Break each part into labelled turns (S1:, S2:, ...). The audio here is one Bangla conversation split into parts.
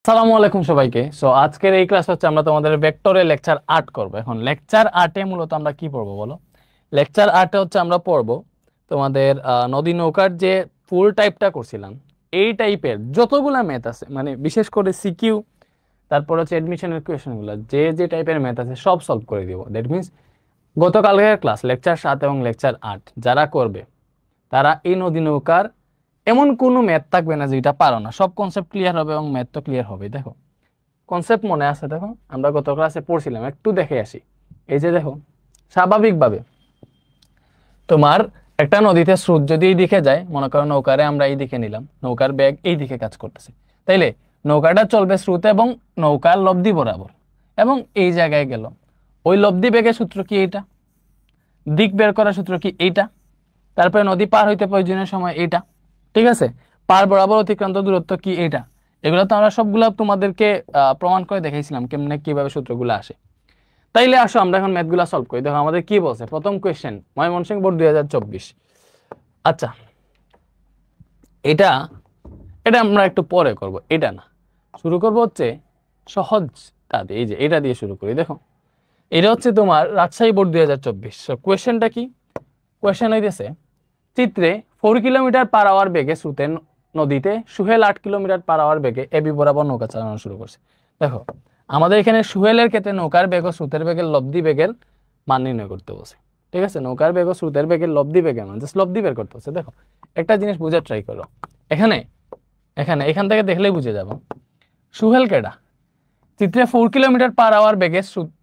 S1: আসসালামু আলাইকুম সবাইকে। সো আজকের এই ক্লাস হচ্ছে আমরা তোমাদের ভেক্টরের লেকচার 8 করব। এখন লেকচার 8 এ মূলত আমরা কি পড়বো বলো? লেকচার 8 এ হচ্ছে আমরা পড়বো তোমাদের নদী নৌকার যে ফুল টাইপটা করছিলাম এই টাইপের যতগুলা ম্যাথ আছে, মানে বিশেষ করে সিকিউ, তারপর হচ্ছে এডমিশনের কোয়েশ্চেনগুলো যে যে টাইপের ম্যাথ আছে সব সলভ করে দিব। দ্যাট মিন্স গতকালকের ক্লাস লেকচার 7 এবং লেকচার 8 যারা করবে তারা এই নদী নৌকার এমন কোনো ম্যাথ থাকবে না যেটা পারো না, সব কনসেপ্ট ক্লিয়ার হবে এবং ম্যাথ তো ক্লিয়ার হবে। দেখো কনসেপ্ট মনে আছে? দেখো আমরা গত ক্লাসে পড়ছিলাম, একটু দেখে আসি। এই যে দেখো, স্বাভাবিকভাবে তোমার একটা নদীতে স্রোত যদি এই দিকে যায়, মনে করো নৌকারে আমরা এই দিকে নিলাম, নৌকার বেগ এই দিকে কাজ করতেছে, তাইলে নৌকাটা চলবে স্রোত এবং নৌকার লব্ধি বরাবর, এবং এই জায়গায় গেল। ওই লব্ধি বেগের সূত্র কি? এইটা। দিক বের করার সূত্র কি? এইটা। তারপরে নদী পার হইতে প্রয়োজনীয় সময় এইটা। ঠিক আছে। পার বরাবর অতিক্রান্ত দূরত্ব কি? এইটা। এগুলো তো আমরা সবগুলো তোমাদেরকে প্রমাণ করে দেখাইছিলাম কেমনে কিভাবে সূত্রগুলো আসে। তাইলে আসো আমরা এখন ম্যাথগুলো সলভ করি। দেখো আমাদের কি বলছে প্রথম কোয়েশ্চেন, ময়মনসিংহ বোর্ড 2024। আচ্ছা, এটা এটা আমরা একটু পরে করব, এটা না, শুরু করব হচ্ছে সহজটা দিয়ে। এই যে এটা দিয়ে শুরু করি। দেখো এটা হচ্ছে তোমার রাজশাহী বোর্ড 2024। কোয়েশ্চেনটা কি? কোয়েশ্চেন হইতেছে, চিত্রে 4 কিলোমিটার পার আওয়ার বেগে স্রোতে নদীতে সুহেল 8 কিলোমিটার পার আওয়ার বেগে এবি বরাবর নৌকা চালানো শুরু করছে। দেখো আমাদের এখানে সুহেলের ক্ষেত্রে নৌকার বেগ ও স্রোতের বেগের লব্ধি বেগের মান নির্ণয় করতে বলছে। ঠিক আছে, নৌকার বেগ ও স্রোতের বেগের লব্ধি বেগের মান, জাস্ট লব্ধি বের করতে বলছে। দেখো একটা জিনিস বোঝার ট্রাই করো। এখানে এখানে এখান থেকে দেখলেই বুঝে যাবো সুহেল কেডা। চিত্রে 4 কিলোমিটার পার আওয়ার বেগে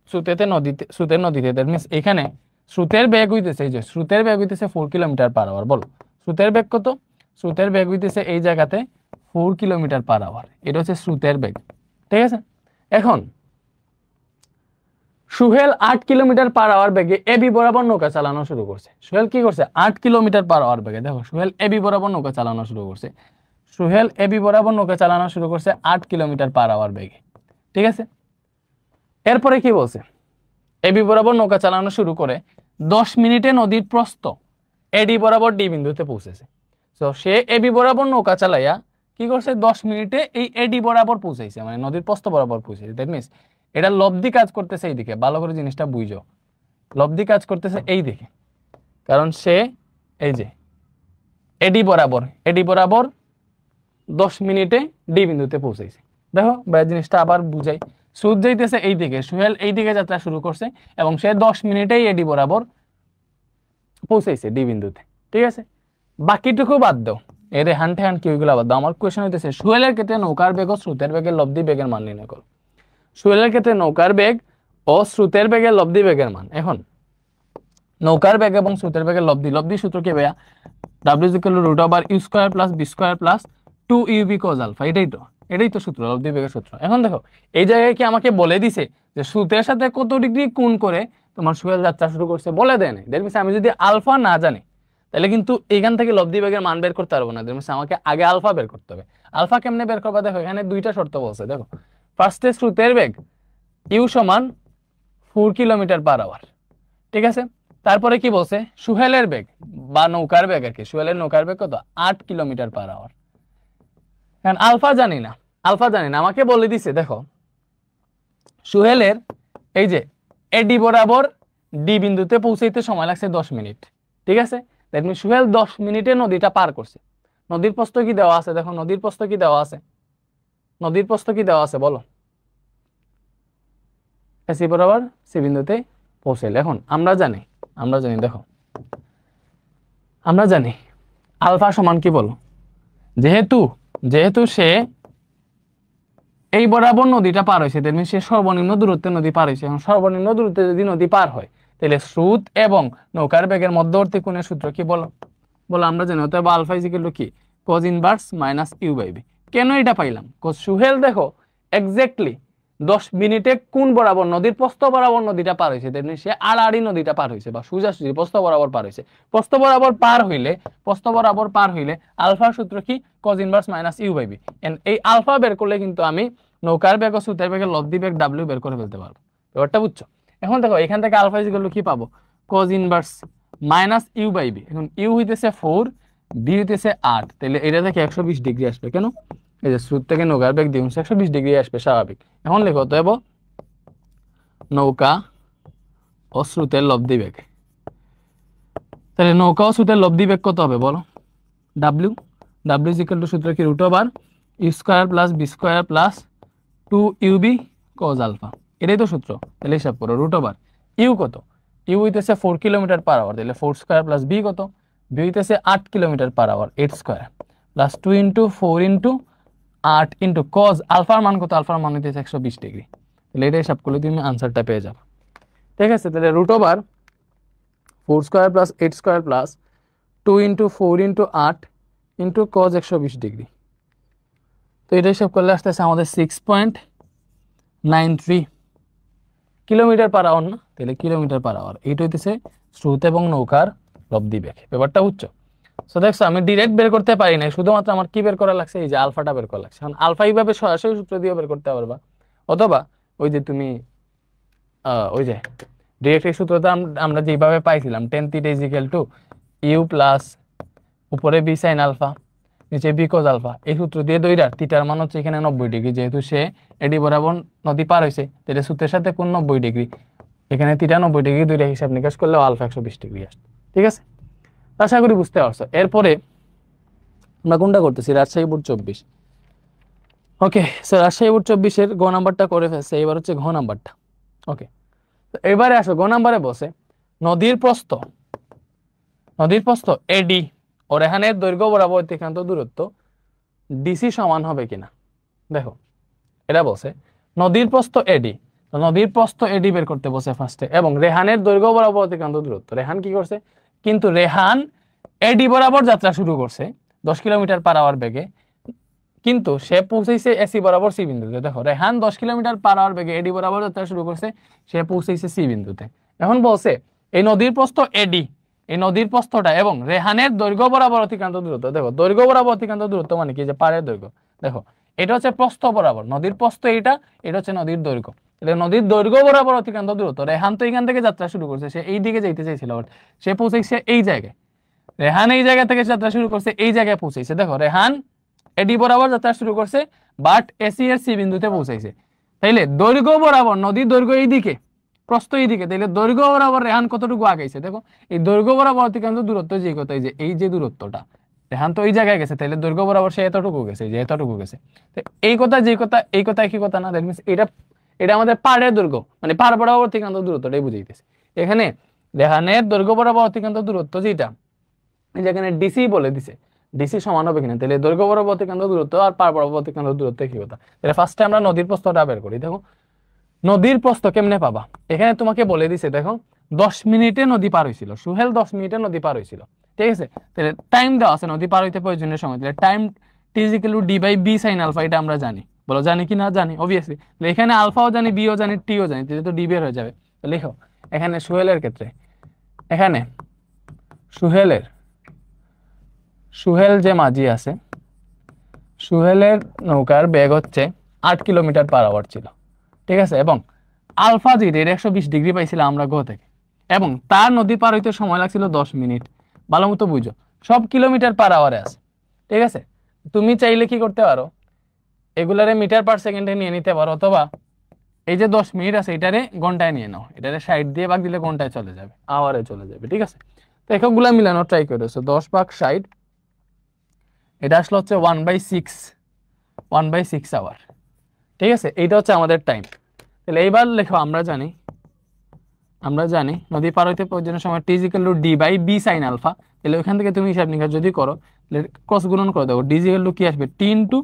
S1: স্রোতের নদীতে দ্যাট মিন্স এখানে স্রোতের বেগ হইতেছে, এই যে স্রোতের বেগ হইতেছে 4 কিলোমিটার পার আওয়ার। বলো স্রোতের বেগ কত? স্রোতের বেগ হইতেছে এই জায়গাতে 4 কিলোমিটার পার আওয়ার। এটা হচ্ছে স্রোতের বেগ। ঠিক আছে। এখন সুহেল 8 কিলোমিটার পার আওয়ার বেগে এবি বরাবর নৌকা চালানো শুরু করছে। সুহেল কি করছে? 8 কিলোমিটার পার আওয়ার বেগে। দেখো সুহেল এবি বরাবর নৌকা চালানো শুরু করছে। সুহেল এবি বরাবর নৌকা চালানো শুরু করছে 8 কিলোমিটার পার আওয়ার বেগে। ঠিক আছে। এরপরে কি বলছে? এবি বরাবর নৌকা চালানো শুরু করে 10 মিনিটে নদীর প্রস্থ এডি বরাবর ডি বিন্দুতে পৌঁছেছে। তো সে এবি বরাবর নৌকা চালাইয়া কি করছে? 10 মিনিটে এই এডি বরাবর পৌঁছাইছে, মানে নদীর প্রস্থ বরাবর পৌঁছেছে। দ্যাট মিন্স এটা লব্ধি কাজ করতেছে এই দিকে। ভালো করে জিনিসটা বুঝো, লব্ধি কাজ করতেছে এই দিকে, কারণ সে এই যে এডি বরাবর 10 মিনিটে ডি বিন্দুতে পৌঁছাইছে। দেখো জিনিসটা আবার বুঝাই। স্রোত যাইতেছে এই দিকে, সুহেল এই দিকে যাত্রা শুরু করছে এবং সে 10 মিনিটেই এডি বরাবর পৌঁছাইছে ডি বিন্দুতে। ঠিক আছে, বাকিটুকু বাদ দাও, এর হ্যান্ড হ্যান্ড কি ওইগুলো বাদ দাও। আমার কোয়েশ্চেন হইতেছে সুহেলের ক্ষেত্রে নৌকার বেগ ও স্রোতের বেগের লব্ধি বেগের মান নির্ণয় করো। সুহেলের ক্ষেত্রে নৌকার বেগ ও স্রোতের বেগের লব্ধি বেগের মান। এখন নৌকার বেগ এবং স্রোতের বেগের লব্ধি সূত্র কি ভাইয়া? W √u² + b² + 2ub cos α। এটাই তো সূত্র, লব্ধি বেগের সূত্র। এখন দেখো এই জায়গায় কি আমাকে বলে দিছে যে স্রোতের সাথে কত ডিগ্রি কোণ করে তোমার সুহেল যাত্রা শুরু করছে? বলে দেয় নাই। দ্যাট মিন্স আমি যদি আলফা না জানি তাহলে কিন্তু এখান থেকে লব্ধি বেগের মান বের করতে পারবো না। দ্যাট মিন্স আমাকে আগে আলফা বের করতে হবে। আলফা কেমনে বের করবা? দেখো এখানে দুইটা শর্ত বলছে। দেখো ফার্স্টে স্রোতের বেগ ইউ সমান 4 কিলোমিটার পার আওয়ার। ঠিক আছে। তারপরে কি বলছে? সুহেলের বেগ বা নৌকার বেগ আর কি, সুহেলের নৌকার বেগ কত? 8 কিলোমিটার পার আওয়ার। কারণ আলফা জানি না, আমাকে বলে দিছে দেখো সুহেলের এই যে এডি বরাবর ডি বিন্দুতে পৌঁছাইতে সময় লাগছে 10 মিনিট। ঠিক আছে। দ্যাট মিন্স সুহেল 10 মিনিটে নদীটা পার করছে। নদীর প্রস্থ কি দেওয়া আছে? দেখো নদীর প্রস্থ কি দেওয়া আছে? বলো। এসি বরাবর সি বিন্দুতে পৌঁছাইলে এখন আমরা জানি দেখো আমরা জানি আলফা সমান কি? বলো, যেহেতু সে এই বরাবর নদীটা পার হয়েছে, তেমনি সে সর্বনিম্ন দূরত্বে নদী পার হয়েছে। এখন সর্বনিম্ন দূরত্বে যদি নদী পার হয় তাহলে স্রোত এবং নৌকার বেগের মধ্যবর্তী কোণের সূত্র কি? বলো আমরা জানি। অতএব আলফা ইকুয়াল টু কি? cos inverse minus u/v। কেন এটা পাইলাম? cos সুহেল দেখো এক্স্যাক্টলি 10 মিনিটে কোন বরাবর নদীর প্রস্থ বরাবর নদীটা পার হয়েছে, তেমনি সে আড়াআড়ি নদীটা পার হয়েছে বা সোজাসুজি প্রস্থ বরাবর পার হয়েছে। প্রস্থ বরাবর পার হইলে আলফার সূত্র কি? cos inverse minus u/v। এই আলফা বের করলে কিন্তু আমি নৌকার বেগ ও স্রোতের বেগের লব্ধি বেগ w বের করে ফেলতে পারবো। ব্যাপারটা বুঝছো? এখন দেখো এখান থেকে আলফা ইকুয়াল টু কি পাবো? cos inverse minus u/v। এখন u হইতেছে 4, b হইতেছে 8, তাহলে এটা থেকে 120 ডিগ্রি আসবে। কেন? এই যে স্রোত থেকে নৌকার বেগ দ্বিগুণ 120 ডিগ্রি আসবে স্বাভাবিক। এখন লিখো অতএব নৌকা ও স্রোতের লব্ধি বেগ। তাহলে নৌকা ও স্রোতের লব্ধি বেগ কত হবে বলো? W W is equal to সূত্র কি root over U square plus B square plus 2 UB cos alpha, এটাই তো সূত্র। তাহলে হিসাব করো রুট ওভার ইউ কত, ইউ হইতেছে 4 কিলোমিটার পার আওয়ার, তাহলে 4 স্কয়ার প্লাস বি কত, বি হইতেছে 8 kilometre per hour 8 square plus 2 into 4 into 8 into cos আলফার মান কত, আলফার মান হইতেছে 120 ডিগ্রি। তাহলে এটা হিসাব করলে তুমি আনসারটা পেয়ে যাবে। ঠিক আছে, তাহলে root over 4 square plus 8 square plus 2 into 4 into 8 into cos 120 degree. তো এটা হিসাব করলে আসতেছে আমাদের 6.93 কিলোমিটার পার আওয়ার না, তাহলে কিলোমিটার পার আওয়ার। এইটা হইতেছে স্রোত এবং নৌকার লব্ধি বেগ। ব্যাপারটা বুঝছো? সো দেখছো আমি ডিরেক্ট বের করতে পারি না, শুধুমাত্র আমার কি বের করা লাগছে, এই যে আলফাটা বের করা লাগছে। এখন আলফা এইভাবে সরাসরি সূত্র দিয়ে বের করতে পারবা, অথবা ওই যে তুমি ওই যে ডিরেক্ট এই সূত্রটা আমরা যেভাবে পাইছিলাম tan θ = u প্লাস উপরে b sin আলফা নিচে b cos আলফা, এই সূত্র দিয়ে দইরা থিটার মান হচ্ছে এখানে 90 ডিগ্রি, যেহেতু সে এডি বরাবর নদী পার হইছে, তাহলে সূত্রের সাথে কোন 90 ডিগ্রি, এখানে থিটা 90 ডিগ্রি, দুইটা হিসাব নিকাশ করলে আলফা 120 ডিগ্রি আসে। ঠিক আছে, আশা করি বুঝতে পারছো। এরপরে আমরা কোনটা করতেছি, Rajshahi board 24। Okay sir, Rajshahi board 24-এর গ নাম্বারটা করে ফেলছে, এবার হচ্ছে ঘ নাম্বারটা। ওকে, তো এবারে আসো গ নাম্বারে বসে নদীর প্রস্থ এডি ও রেহানের দৈর্ঘ্য বরাবর অতিক্রান্ত দূরত্ব ডিসি সমান হবে কিনা। দেখো এটা বসে নদীর প্রস্থ এডি, তো নদীর প্রস্থ এডি বের করতে বসে ফার্স্টে, এবং রেহানের দৈর্ঘ্য বরাবর অতিক্রান্ত দূরত্ব। রেহান কি করছে, কিন্তু রেহান এডি বরাবর যাত্রা শুরু করছে 10 কিলোমিটার পার আওয়ার বেগে, কিন্তু সে পৌঁছেছে এসি বরাবর সি বিন্দুতে। দেখো রেহান 10 কিলোমিটার পার আওয়ার বেগে এডি বরাবর যাত্রা শুরু করছে, সে পৌঁছেছে সি বিন্দুতে। এখন বলছে এই নদীর প্রস্থ এডি, এই নদীর প্রস্থটা এবং রেহানের দৈর্ঘ্য বরাবর অতিক্রান্ত দূরত্ব। দেখো দৈর্ঘ্য বরাবর অতিক্রান্ত দূরত্ব মানে কি, যে পাড়ের দৈর্ঘ্য। দেখো এটা হচ্ছে প্রস্থ বরাবর, নদীর প্রস্থ এটা হচ্ছে নদীর দৈর্ঘ্য। তাহলে নদীর দৈর্ঘ্য বরাবর অতিক্রান্ত দূরত্ব, রেহান তো এখান থেকে যাত্রা শুরু করছে, সে এই দিকে যাইতে চাইছিল, সে পৌঁছেছে এই জায়গায়। রেহান এই জায়গা থেকে যাত্রা শুরু করছে, এই জায়গায় পৌঁছেছে। দেখো রেহান এডি বরাবর যাত্রা শুরু করছে, বাট এসি এর সি বিন্দুতে পৌঁছাইছে। তাইলে দৈর্ঘ্য বরাবর, নদীর দৈর্ঘ্য এই দিকে, প্রস্থ এই দিকে, তাইলে দৈর্ঘ্য বরাবর রেহান কতটুকু আগাইছে। দেখো এই দৈর্ঘ্য বরাবর অতিক্রান্ত দূরত্ব যে কত, এই যে দূরত্বটা, রেহান তো এই জায়গায় গেছে, তাইলে দৈর্ঘ্য বরাবর সে এতটুকু গেছে, যে এতটুকু গেছে। তো এই কথা যে কথা, এই কথা একই কথা না, দ্যাট মিন্স এটা আমাদের পাড়ের দৈর্ঘ্য, মানে পাড় বরাবর অতিক্রান্ত দূরত্বটাই বুঝাইতেছে। এখানে রেহানের দৈর্ঘ্য বরাবর অতিক্রান্ত দূরত্ব যেটা, যেখানে ডিসি বলে দিছে, ডিসি সমান হবে কিনা, তাহলে দৈর্ঘ্য বরাবর অতিক্রান্ত দূরত্ব আর পার বরাবর অতিক্রান্ত দূরত্ব কি কথা। তাহলে ফার্স্টে আমরা নদীর প্রস্থটা বের করি। দেখো নদীর প্রস্থ কেমনে পাবা, এখানে তোমাকে বলে দিছে, দেখো 10 মিনিটে নদী পার হয়েছিল, সুহেল 10 মিনিটে নদী পার হয়েছিল। ঠিক আছে, তাহলে টাইম দেওয়া আছে নদী পার হইতে প্রয়োজনীয় সময়, তাহলে time T is equal to D by B sine alpha, এটা আমরা জানি। বলো জানি কি না? জানি অবভিয়াসলি। তাহলে এখানে আলফাও জানি, বিও জানি, টিও জানি, তাহলে তো ডি বের হয়ে যাবে। তো লিখো এখানে সুহেলের ক্ষেত্রে, এখানে সুহেল যে মাঝি আছে, সুহেলের নৌকার বেগ হচ্ছে 8 কিলোমিটার পার আওয়ার ছিল। ঠিক আছে, এবং আলফা যেটা 120 ডিগ্রি পাইছিলাম আমরা গো থেকে, এবং তার নদী পার হইতে সময় লাগছিল 10 মিনিট। ভালো মতো বুঝো, সব কিলোমিটার পার আওয়ারে আছে। ঠিক আছে, তুমি চাইলে কি করতে পারো, এগুলারে মিটার পার সেকেন্ডে নিয়ে নিতে পারো, অথবা এই যে 10 মিনিট আছে এটারে ঘন্টায় নিয়ে নাও, এটারে 60 দিয়ে ভাগ দিলে ঘন্টায় চলে যাবে, আওয়ারে চলে যাবে। ঠিক আছে, তো এককগুলা মিলানো ট্রাই করেছো, 10 ভাগ 60, এটা আসলে হচ্ছে 1/6 আওয়ার। ঠিক আছে, এইটা হচ্ছে আমাদের টাইম। তাহলে এইবার লেখো আমরা জানি নদী পার হইতে প্রয়োজনীয় সময় T equal to D by B sine alpha. তাহলে ওইখান থেকে তুমি হিসাব নিকাশ যদি করো, তাহলে ক্রস গুণন করে দেখো, ডি ইকুয়াল টু কি আসবে, টি ইন্টু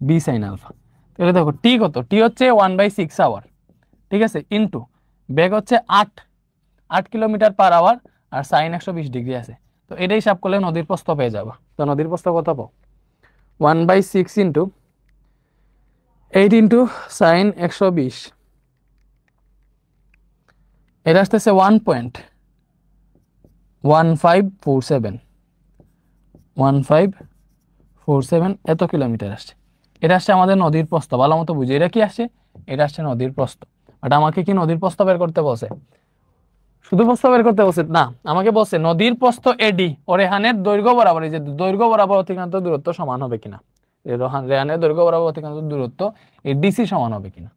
S1: বি সাইন আলফা। তাহলে দেখো টি কত, টি হচ্ছে 1/6 আওয়ার। ঠিক আছে, ইন্টু বেগ হচ্ছে 8 কিলোমিটার পার আওয়ার, আর সাইন 120 ডিগ্রি আছে। তো এটাই হিসাব করলে নদীর প্রস্থ পেয়ে যাবা। তো নদীর প্রস্থ কত পাও, 1/6 ইন্টু 8 ইন্টু সাইন 120, এটা আসতেছে 1.1547 এত কিলোমিটার আসছে। এটা আসছে আমাদের নদীর প্রস্থ। ভালো মতো বুঝি এটা কি আসছে, এটা আসছে নদীর প্রস্থ। এটা আমাকে কি নদীর প্রস্থ বের করতে বলছে, শুধু প্রস্থ বের করতে বলছে না, আমাকে বলছে নদীর প্রস্থ এডি ও রেহানের দৈর্ঘ্য বরাবর, এই যে দৈর্ঘ্য বরাবর অতিক্রান্ত দূরত্ব সমান হবে কিনা। রেহানের দৈর্ঘ্য বরাবর অতিক্রান্ত দূরত্ব এই ডিসি সমান হবে কিনা।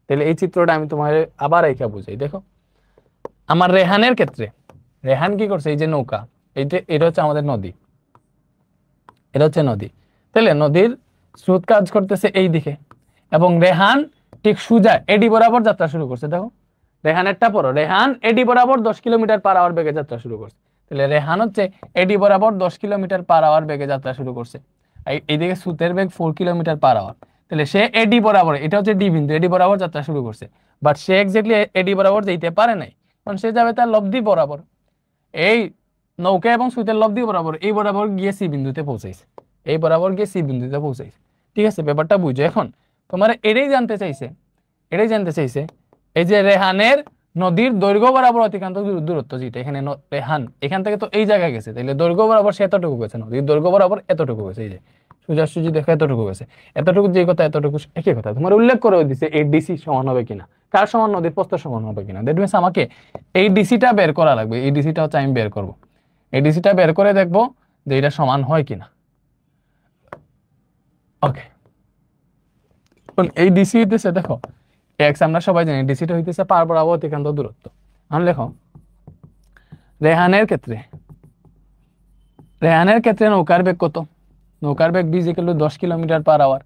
S1: তাহলে এই চিত্রটা আমি তোমার আবার এঁকে বুঝাই। দেখো আমার রেহানের ক্ষেত্রে রেহান কি করছে, এই যে নৌকা, এটা হচ্ছে আমাদের নদী, এটা হচ্ছে নদী। তাহলে নদীর স্রোত কাজ করতেছে এই দিকে এবং রেহান ঠিক সোজা এডি বরাবর যাত্রা শুরু করছে। দেখো রেহানেরটা পড়ো, রেহান এডি বরাবর 10 কিলোমিটার পার আওয়ার বেগে যাত্রা শুরু করছে। তাহলে রেহান হচ্ছে এডি বরাবর 10 কিলোমিটার পার আওয়ার বেগে যাত্রা শুরু করছে। এইদিকে স্রোতের বেগ 4 কিলোমিটার পার আওয়ার। তাহলে সে এডি বরাবর, এটা হচ্ছে ডি বিন্দু, এডি বরাবর যাত্রা শুরু করছে, বাট সে এক্স্যাক্টলি এডি বরাবর যেতে পারে নাই, কারণ সে যাবে তার লব্ধি বরাবর, এই নৌকা এবং স্রোতের লব্ধি বরাবর, এই বরাবর গিয়ে সি বিন্দুতে পৌঁছাইছে, এই বরাবর গিয়ে সি বিন্দুতে পৌঁছাইছে। ঠিক আছে, ব্যাপারটা বুঝো। এখন তোমার এটাই জানতে চাইছে, এই যে রেহানের নদীর দৈর্ঘ্য বরাবর অতিক্রান্ত দূরত্ব যেটা, এখানে রেহান এখান থেকে তো এই জায়গায় গেছে, তাহলে দৈর্ঘ্য বরাবর সে এতটুকু গেছে, নদীর দৈর্ঘ্য বরাবর এতটুকু গেছে, এই যে সোজাসুজি দেখো এতটুকু গেছে, এতটুকু যে কথা এতটুকু একই কথা তোমার উল্লেখ করে দিচ্ছে, এই ডিসি সমান হবে কিনা, কার সমান, নদীর প্রস্থ সমান হবে কিনা। দ্যাট মিনস আমাকে এই ডিসিটা বের করা লাগবে, এই ডিসিটা হচ্ছে আমি বের করব, এই ডিসিটা বের করে দেখবো যে এটা সমান হয় কিনা। ওকে, এই ডিসি হইতেছে, দেখো এক্স আমরা সবাই জানি, ডিসিটা হইতেছে পার বরাবর অতিক্রান্ত দূরত্ব। আমি লেখো রেহানের ক্ষেত্রে নৌকার বেগ কত, নৌকার বেগ B equal to 10 kilometre per hour,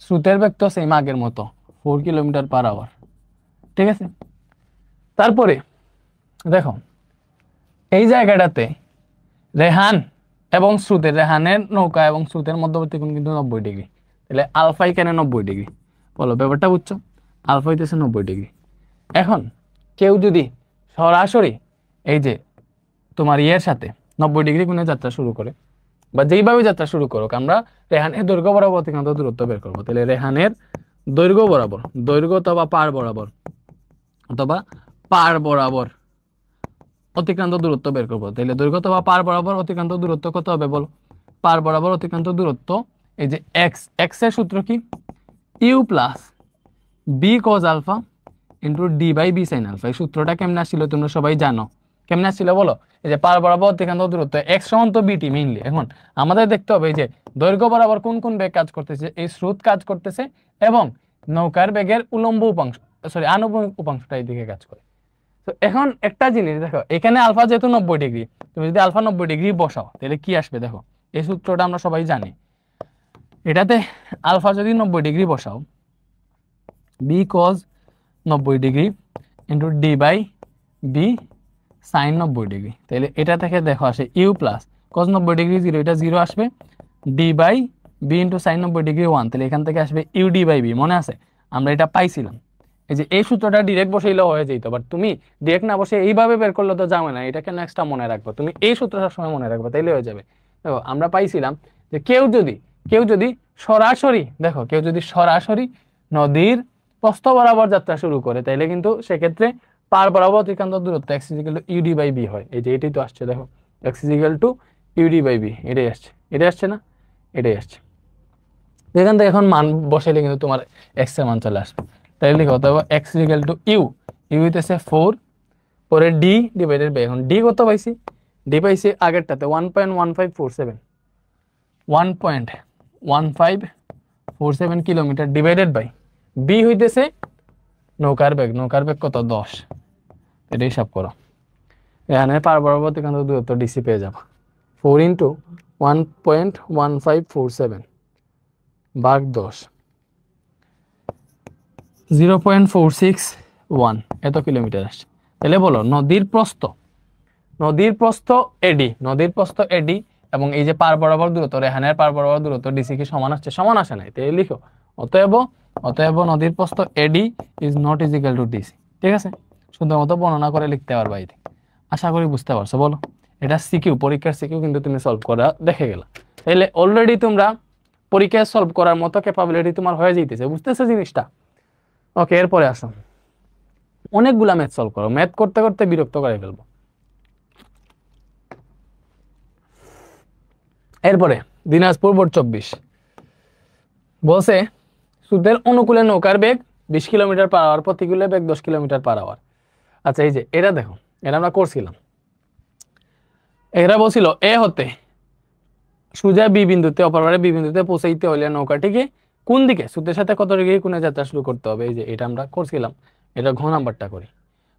S1: স্রোতের বেগ তো সেম আগের মতো 4 কিলোমিটার পার আওয়ার। ঠিক আছে, তারপরে দেখো এই জায়গাটাতে রেহান এবং স্রোতের, রেহানের নৌকা এবং স্রোতের মধ্যবর্তী কোণ কিন্তু 90 ডিগ্রি, তাহলে আলফা এখানে 90 ডিগ্রি। বলো ব্যাপারটা বুঝছো, আলফা হইতেছে 90 ডিগ্রি। এখন কেউ যদি সরাসরি এই যে তোমার ইয়ের সাথে 90 ডিগ্রি কোণে যাত্রা শুরু করে, বা যেইভাবে যাত্রা শুরু করুক, আমরা রেহানের দৈর্ঘ্য বরাবর অতিক্রান্ত দূরত্ব বের করবো। তাহলে রেহানের দৈর্ঘ্য বরাবর, দৈর্ঘ্য অথবা পার বরাবর অতিক্রান্ত দূরত্ব বের করবো। তাহলে দৈর্ঘ্য অথবা পার বরাবর অতিক্রান্ত দূরত্ব কত হবে বলো, পার বরাবর অতিক্রান্ত দূরত্ব, এই যে এক্স এর সূত্র কি, U plus B cos alpha into D by B sine alpha. এই সূত্রটা কেমন আসছিল তোমরা সবাই জানো, কেমন আসছিল বলো, এই যে পার বরাবর অতিক্রান্ত দূরত্ব, এক্স সমান তো বিটি মেইনলি। এখন আমাদের দেখতে হবে এই যে দৈর্ঘ্য বরাবর কোন কোন বেগ কাজ করতেছে, এই স্রোত কাজ করতেছে এবং নৌকার বেগের উলম্ব উপাংশ, সরি আনুভূমিক উপাংশটা এই দিকে কাজ করে। তো এখন একটা জিনিস দেখো, এখানে আলফা যেহেতু 90 ডিগ্রি, তুমি যদি আলফা 90 ডিগ্রি বসাও তাহলে কি আসবে দেখো, এই সূত্রটা আমরা সবাই জানি, এটাতে আলফা যদি 90 ডিগ্রি বসাও, B cos 90 degree into D by B sine 90 degree, তাহলে এটা থেকে দেখো আসে ইউ প্লাস কজ 90 ডিগ্রি 0, এটা 0 আসবে, D by B into sine 90 degree 1, তাহলে এখান থেকে আসবে ইউ ডি বাই বি। মনে আছে আমরা এটা পাইছিলাম, এই যে এই সূত্রটা ডিরেক্ট বসাইলেও হয়ে যেত, বাট তুমি ডিরেক্ট না বসে এইভাবে বের করলে তো যাবে না, এটা কেন এক্সট্রা মনে রাখবো, তুমি এই সূত্র সবসময় মনে রাখবে, তাইলে হয়ে যাবে। দেখো আমরা পাইছিলাম যে কেউ যদি সরাসরি, দেখো কেউ যদি সরাসরি নদীর প্রস্থ বরাবর যাত্রা শুরু করে, তাইলে কিন্তু সেক্ষেত্রে পার বরাবর অতিক্রান্ত দূরত্ব X is equal to U D by B হয়। এই যে এটাই তো আসছে, দেখো X is equal to U D by B, এটাই আসছে না, এটাই আসছে। এখান থেকে এখন মান বসাইলে কিন্তু তোমার এক্স এর মান চলে আসবে। তাহলে লিখো অথবা X is equal to U হইতেছে 4, পরে ডি ডিভাইডেড বাই, এখন ডি কত পাইছি, ডি পাইছি আগেরটাতে 1.1547 কিলোমিটার ডিভাইডেড বাই বি হইতেছে নৌকার বেগ, কত 10, এটা হিসাব করো, এখানে পার বরাবর অতিক্রান্ত দূরত্ব ডিসি পেয়ে যাবো 4 ইন্টু 1.1547 ভাগ 10, 0.461 এত কিলোমিটার আসছে। তাহলে বলো নদীর প্রস্থ এডি এবং এই যে পার বরাবর দূরত্ব, রেহানের পার বরাবর দূরত্ব ডিসি কি সমান আসছে, সমান আসে নাই, তাই লিখো অতএব নদীর প্রস্থ এডি is not is equal two DC. ঠিক আছে, সুন্দর মতো বর্ণনা করে লিখতে পারবা। এটি আশা করি বুঝতে পারছো। বলো এটা সিকিউ, পরীক্ষার সিকিউ কিন্তু তুমি সলভ করা দেখে গেলা, তাহলে অলরেডি তোমরা পরীক্ষায় সলভ করার মতো ক্যাপাবিলিটি তোমার হয়ে যাইতেছে, বুঝতেছো জিনিসটা। ওকে, এরপরে আসো, অনেকগুলা ম্যাথ সলভ করো, ম্যাথ করতে করতে বিরক্ত করে ফেলবো। এরপরে দিনাজপুর বোর্ড 24 বলছে স্রোতের অনুকূলে নৌকার বেগ 20 কিলোমিটার পার আওয়ার, প্রতিকূলে বেগ 10 কিলোমিটার পার আওয়ার। আচ্ছা এই যে এটা দেখো, এটা আমরা করছিলাম, এরা বলছিল এ হতে সোজা বি বিন্দুতে অপর পারে বি বিন্দুতে পৌঁছাইতে হলে নৌকাটিকে কোন দিকে স্রোতের সাথে কত ডিগ্রি কোণে যাত্রা শুরু করতে হবে? এই যে এটা আমরা করছিলাম, এটা ঘ নাম্বারটা করি।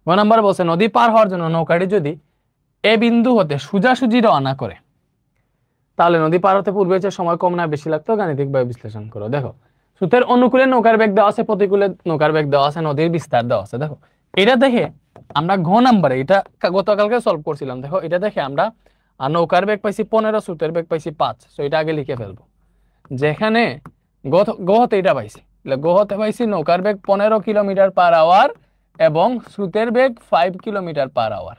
S1: ঘ নাম্বার বলছে নদী পার হওয়ার জন্য নৌকাটি যদি এ বিন্দু হতে সোজাসুজি রওনা করে তাহলে নদী পার হতে পূর্বের চেয়ে সময় কম না বেশি লাগতো? গাণিতিকভাবে বিশ্লেষণ করো। দেখো স্রোতের অনুকূলে নৌকার বেগ দেওয়া আছে, প্রতিকূলে নৌকার বেগ দেওয়া আছে, নদীর বিস্তার দেওয়া আছে। দেখো এটা দেখে আমরা ঘ নাম্বারে, এটা গতকালকে সলভ করছিলাম, দেখো এটা দেখে আমরা নৌকার বেগ পাইছি 15, স্রোতের বেগ পাইছি 5। তো এটা আগে লিখে ফেলবো। যেখানে গহতে এটা পাইছি, গহতে পাইছি নৌকার বেগ 15 কিলোমিটার পার আওয়ার এবং স্রোতের বেগ 5 কিলোমিটার পার আওয়ার।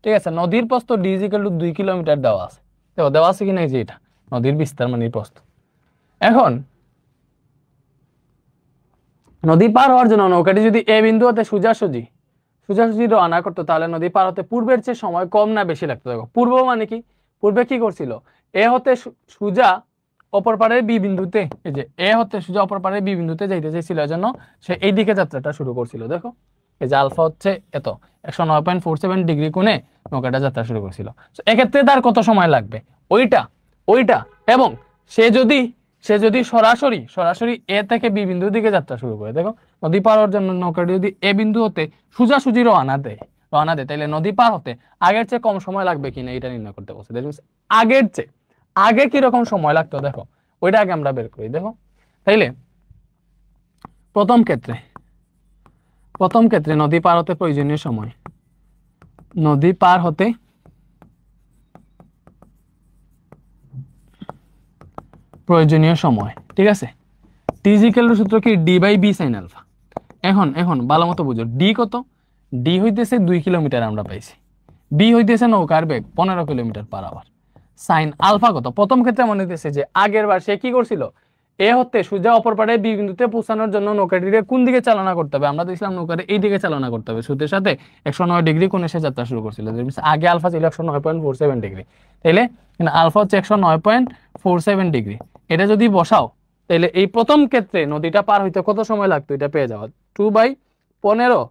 S1: ঠিক আছে, নদীর প্রস্থ d = 2 কিলোমিটার দেওয়া আছে। দেখো দেওয়া আছে কিনা, এই যে এটা নদীর বিস্তার মানে প্রস্থ। এখন নদী পার হওয়ার জন্য নৌকাটি যদি এ বিন্দু হতে সোজাসুজি রওনা করতো তাহলে নদী পার হতে পূর্বের চেয়ে সময় কম না বেশি লাগতো? দেখো পূর্ব মানে কি, পূর্বে কি করছিল, এ হতে সোজা অপর পারের বি বিন্দুতে, এই যে এ হতে সোজা অপর পারের বি বিন্দুতে যাইতে চাইছিল, এজন্য সে এই দিকে যাত্রাটা শুরু করছিল। দেখো এই যে আলফা হচ্ছে এত 109.47 ডিগ্রি কোণে নৌকাটা যাত্রা শুরু করছিল। এক্ষেত্রে তার কত সময় লাগবে, ওইটা এবং সে যদি সরাসরি এ থেকে বি বিন্দুর দিকে যাত্রা শুরু করে, দেখো নদী পার হওয়ার জন্য নৌকাটি যদি এ বিন্দু হতে সোজাসুজি রওনা দেয় তাহলে নদী পার হতে আগের চেয়ে কম সময় লাগবে কিনা এটা নির্ণয় করতে বলছে। আগের চেয়ে আগে কিরকম সময় লাগতো, দেখো ওইটা আগে আমরা বের করি। দেখো তাইলে প্রথম ক্ষেত্রে নদী পার হতে প্রয়োজনীয় সময়, নদী পার হতে প্রয়োজনীয় সময়, ঠিক আছে, টি ইকুয়াল সূত্র কি d/b sin আলফা। এখন ভালো মতো বুঝো, ডি কত, ডি হইতেছে 2 কিলোমিটার আমরা পাইছি, বি হইতেছে নৌকার বেগ 15 kilometre per hour, sine alpha কত। প্রথম ক্ষেত্রে মনে হইতেছে যে আগের বার সে কি করছিল, এ হতে সোজা অপর পারে বি বিন্দুতে পৌঁছানোর জন্য নৌকাটিকে কোন দিকে চালনা করতে হবে? আমরা দেখলাম নৌকাটি এই দিকে চালনা করতে হবে, স্রোতের সাথে 109 ডিগ্রি কোণে সে যাত্রা শুরু করছিল। আগে আলফা ছিল 109.47 ডিগ্রি, তাইলে আলফা হচ্ছে 109.47 ডিগ্রি। এটা যদি বসাও তাহলে এই প্রথম ক্ষেত্রে নদীটা পার হইতে কত সময় লাগতো এটা পেয়ে যাওয়া, 2/15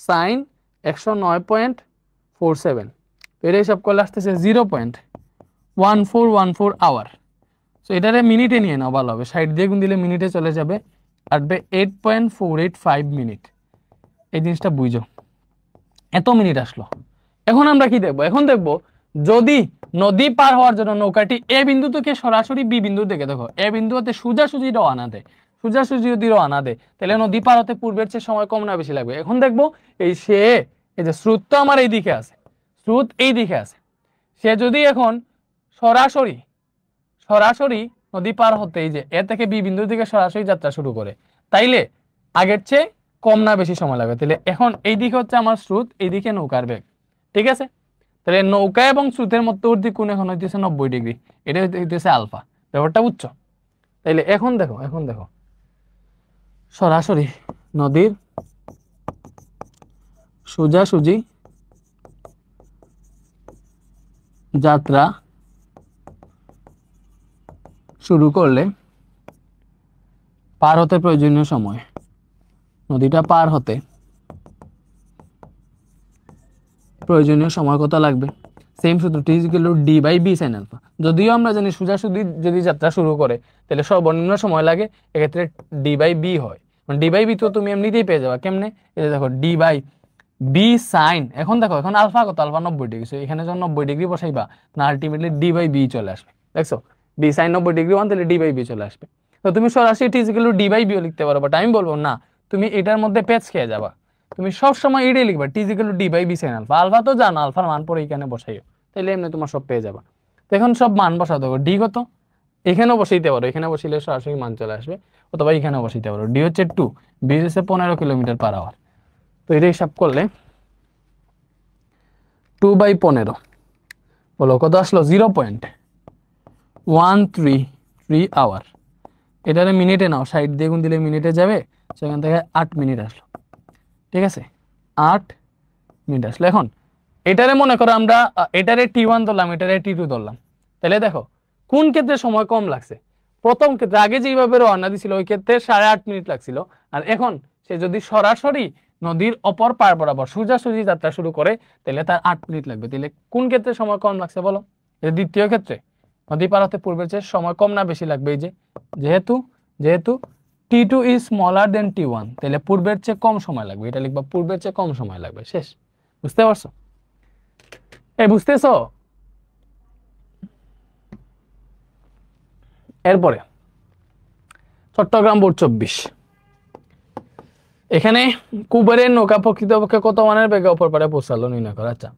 S1: সাইন 109.47, এটা হিসাব করলে আসতেছে 0.1414 আওয়ার। সো এটারে মিনিটে নিয়ে নাও, ভালো হবে, সাইড দিয়ে গুণ দিলে মিনিটে চলে যাবে, আসবে 8.485 মিনিট। এই জিনিসটা বুঝো, এত মিনিট আসলো। এখন আমরা কি দেখবো, এখন দেখবো যদি নদী পার হওয়ার জন্য নৌকাটি এ বিন্দু থেকে সরাসরি বি বিন্দু থেকে, দেখো এ বিন্দু হতে সোজাসুজি রওনা দেয়, যদি রওনা দেয় তাহলে নদী পার হতে পূর্বের চেয়ে সময় কম না বেশি লাগবে? এখন দেখবো এই যে স্রোত তো আমার এই দিকে আছে, সে যদি এখন সরাসরি নদী পার হতে এই যে এ থেকে বি বিন্দুর দিকে সরাসরি যাত্রা শুরু করে তাইলে আগের চেয়ে কম না বেশি সময় লাগবে? তাহলে এখন এই দিকে হচ্ছে আমার স্রোত, এইদিকে নৌকার বেগ, ঠিক আছে, তাহলে নৌকা এবং স্রোতের মধ্যবর্তী কোণ এখন হইতেছে 90 ডিগ্রি, এটা হইতেছে আলফা। ব্যাপারটা বুঝছো? তাইলে এখন দেখো সরাসরি নদীর সোজাসুজি যাত্রা শুরু করলে পার হতে প্রয়োজনীয় সময়, নদীটা পার হতে প্রয়োজনীয় সময় কত লাগবে? সেম সূত্র T equal to d/b sin alpha. যদিও আমরা জানি সোজাসুজি যদি যাত্রা শুরু করে তাহলে সর্বনিম্ন সময় লাগে, এক্ষেত্রে d/b হয়, মানে d/b তো তুমি এমনিতেই পেয়ে যাবা। কেমনে? এই যে দেখো d/b sin, এখন দেখো এখন আলফা কত, আলফা 90 ডিগ্রি, এখানে যখন 90 ডিগ্রি বসাইবা না আলটিমেটলি d/b চলে আসবে। দেখছো b sin 90 ডিগ্রি 1, তাহলে d/b চলে আসবে। তো তুমি সরাসরি টি ইকুয়াল টু d/b লিখতে পারো, বাট আমি বলবো না, তুমি এটার মধ্যে পেচ খেয়ে যাবা, তুমি সবসময় এটাই লিখবা T equal to d/b sin alpha. Alpha তো জানো, আলফার মান পরে এখানে বসাইও, তাহলে এমনি তোমার সব পেয়ে যাবা। তো এখন সব মান বসাও, দেখো ডি কত, এখানেও বসাইতে পারো, এখানে বসিলে সরাসরি মান চলে আসবে, অথবা এখানেও বসাইতে পারো। ডি হচ্ছে 2, বি হচ্ছে 15 কিলোমিটার পার আওয়ার। তো এটা হিসাব করলে 2/15 বলো কত আসলো, 0.133 আওয়ার। এটারে মিনিটে নাও, সাইড দিয়ে গুণ দিলে মিনিটে যাবে, সেখান থেকে 8 মিনিট আসলো, ঠিক আছে, 8 মিনিট আসলো। এখন এটারে মনে করো আমরা এটারে T1 ধরলাম, এটারে T2 ধরলাম, তাহলে দেখো কোন ক্ষেত্রে সময় কম লাগছে? প্রথম ক্ষেত্রে আগে যেভাবে রওনা দিছিল ওই ক্ষেত্রে 8.5 মিনিট লাগছিল, আর এখন সে যদি সরাসরি নদীর অপর পার বরাবর সোজাসুজি যাত্রা শুরু করে তাহলে তার 8 মিনিট লাগবে। তাহলে কোন ক্ষেত্রে সময় কম লাগছে বলো? এটা দ্বিতীয় ক্ষেত্রে, নদী পার হতে পূর্বের চেয়ে সময় কম না বেশি লাগবে? এই যে যেহেতু T2 is smaller than T1, তাহলে পূর্বের চেয়ে কম সময় লাগবে, এটা লিখবা পূর্বের চেয়ে কম সময় লাগবে। শেষ। বুঝতে পারছো? বুঝতেছো? এরপরে চট্টগ্রাম বোর্ড 24, এখানে কুবেরের নৌকা প্রকৃতপক্ষে কত মানের বেগে অপর পারে পৌঁছালো নির্ণয় করা। আচ্ছা,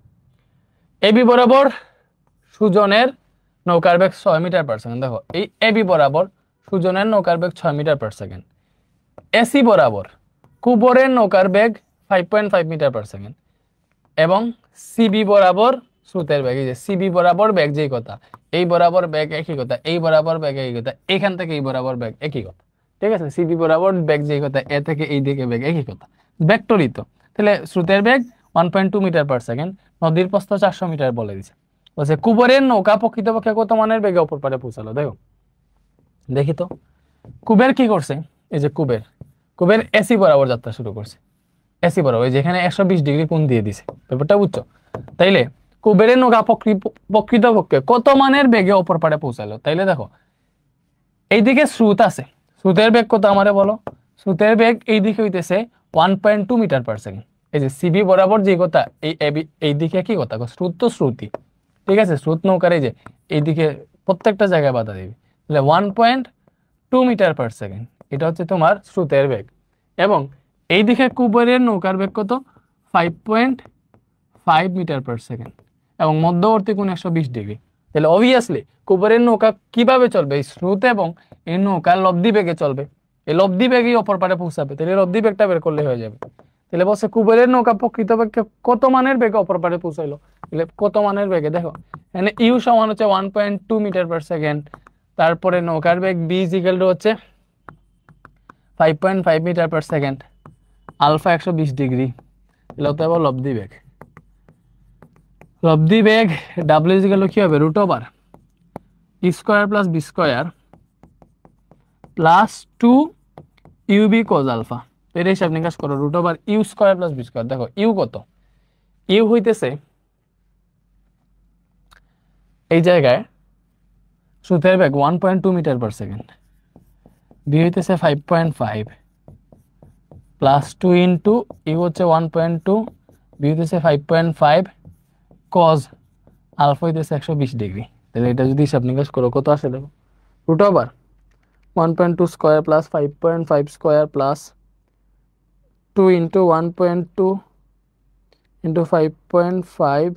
S1: এবি বরাবর সুজনের নৌকার বেগ 6 মিটার পার সেকেন্ড। দেখো এই এবি বরাবর সুজনের নৌকার বেগ 6 মিটার পার সেকেন্ড, এসি বরাবর কুবরের নৌকার বেগ 5.5 মিটার পার সেকেন্ড, এবং সিবি বরাবর স্রোতের বেগ, এই যে সিবি বরাবর বেগ যেই কথা, এই বরাবর বেগ একই কথা, এই বরাবর বেগ একই কথা, এখান থেকে এই বরাবর বেগ একই কথা। ঠিক আছে, সিবি বরাবর বেগ যেই কথা, এ থেকে এই দিকে বেগ একই কথা, ভেক্টরিত। তাহলে স্রোতের বেগ 1.2 মিটার পার সেকেন্ড, নদীর প্রস্থ 400 মিটার বলে দিছে। বলছে কুবেরের নৌকা প্রকৃতপক্ষে কত মানের বেগে অপর পারে পৌঁছালো। দেখো দেখি তো কুবের কি করছে। এই যে কুবের এসি বরাবর যাত্রা শুরু করছে, এসি বরাবর, যেখানে 120 ডিগ্রি কোণ দিয়ে দিছে। ব্যাপারটা বুঝছো? তাইলে কুবেরের নৌকা প্রকৃতপক্ষে কত মানের বেগে অপর পারে পৌঁছালো। তাইলে দেখো এইদিকে স্রোত আছে, স্রোতের বেগ কত আমারে বলো। স্রোতের বেগ এইদিকে হইতেছে 1.2 মিটার পার সেকেন্ড। এই যে সিবি বরাবর যে কথা, এই দিকে কি কথা, স্রোত তো স্রোতই। ঠিক আছে, স্রোত নৌকার এই যে এইদিকে প্রত্যেকটা জায়গায় বাধা দিবে। তাহলে 1.2 মিটার পার সেকেন্ড, এটা হচ্ছে তোমার স্রোতের বেগ। এবং এইদিকে কুবেরের নৌকার বেগ কত, 5.5 মিটার পার সেকেন্ড, এবং মধ্যবর্তী কোণ 120 ডিগ্রি। তাহলে অবভিয়াসলি কুবেরের নৌকা কিভাবে চলবে, এই স্রোত এবং এই নৌকা লব্ধি বেগে চলবে, এই লব্ধি বেগেই অপর পারে পৌঁছাবে। তাহলে লব্ধি বেগটা বের করলে হয়ে যাবে। তাহলে বলছে কুবেরের নৌকা প্রকৃতপক্ষে কত মানের বেগে অপর পারে পৌঁছাইলো। তাহলে কত মানের বেগে, দেখো এখানে ইউ সমান হচ্ছে 1.2 মিটার পার সেকেন্ড, তারপরে নৌকার বেগ বি ইকুয়াল টু হচ্ছে 5.5 metre per second, alpha 120 degree. তাহলে হতে হবে লব্ধি বেগ ডাব্লিউ ইকুয়াল টু কি হবে, root over U square plus B square plus 2 UB cos alpha. এর হিসাব নিকাশ করো, root over U square plus B square. দেখো ইউ কত, ইউ হইতেছে এই জায়গায় স্রোতের বেগ 1.2 মিটার পার সেকেন্ড, বি হইতেছে 5.5 প্লাস 2 ইন্টু ইউ হচ্ছে 1.2, বি হইতেছে 5.5 কজ আলফা হইতেছে 120 ডিগ্রি। তাহলে এটা যদি হিসাব নিকাশ করো কত আসে, দেখো root over 1.2 square plus 5.5 square plus 2 into 1.2 into 5.5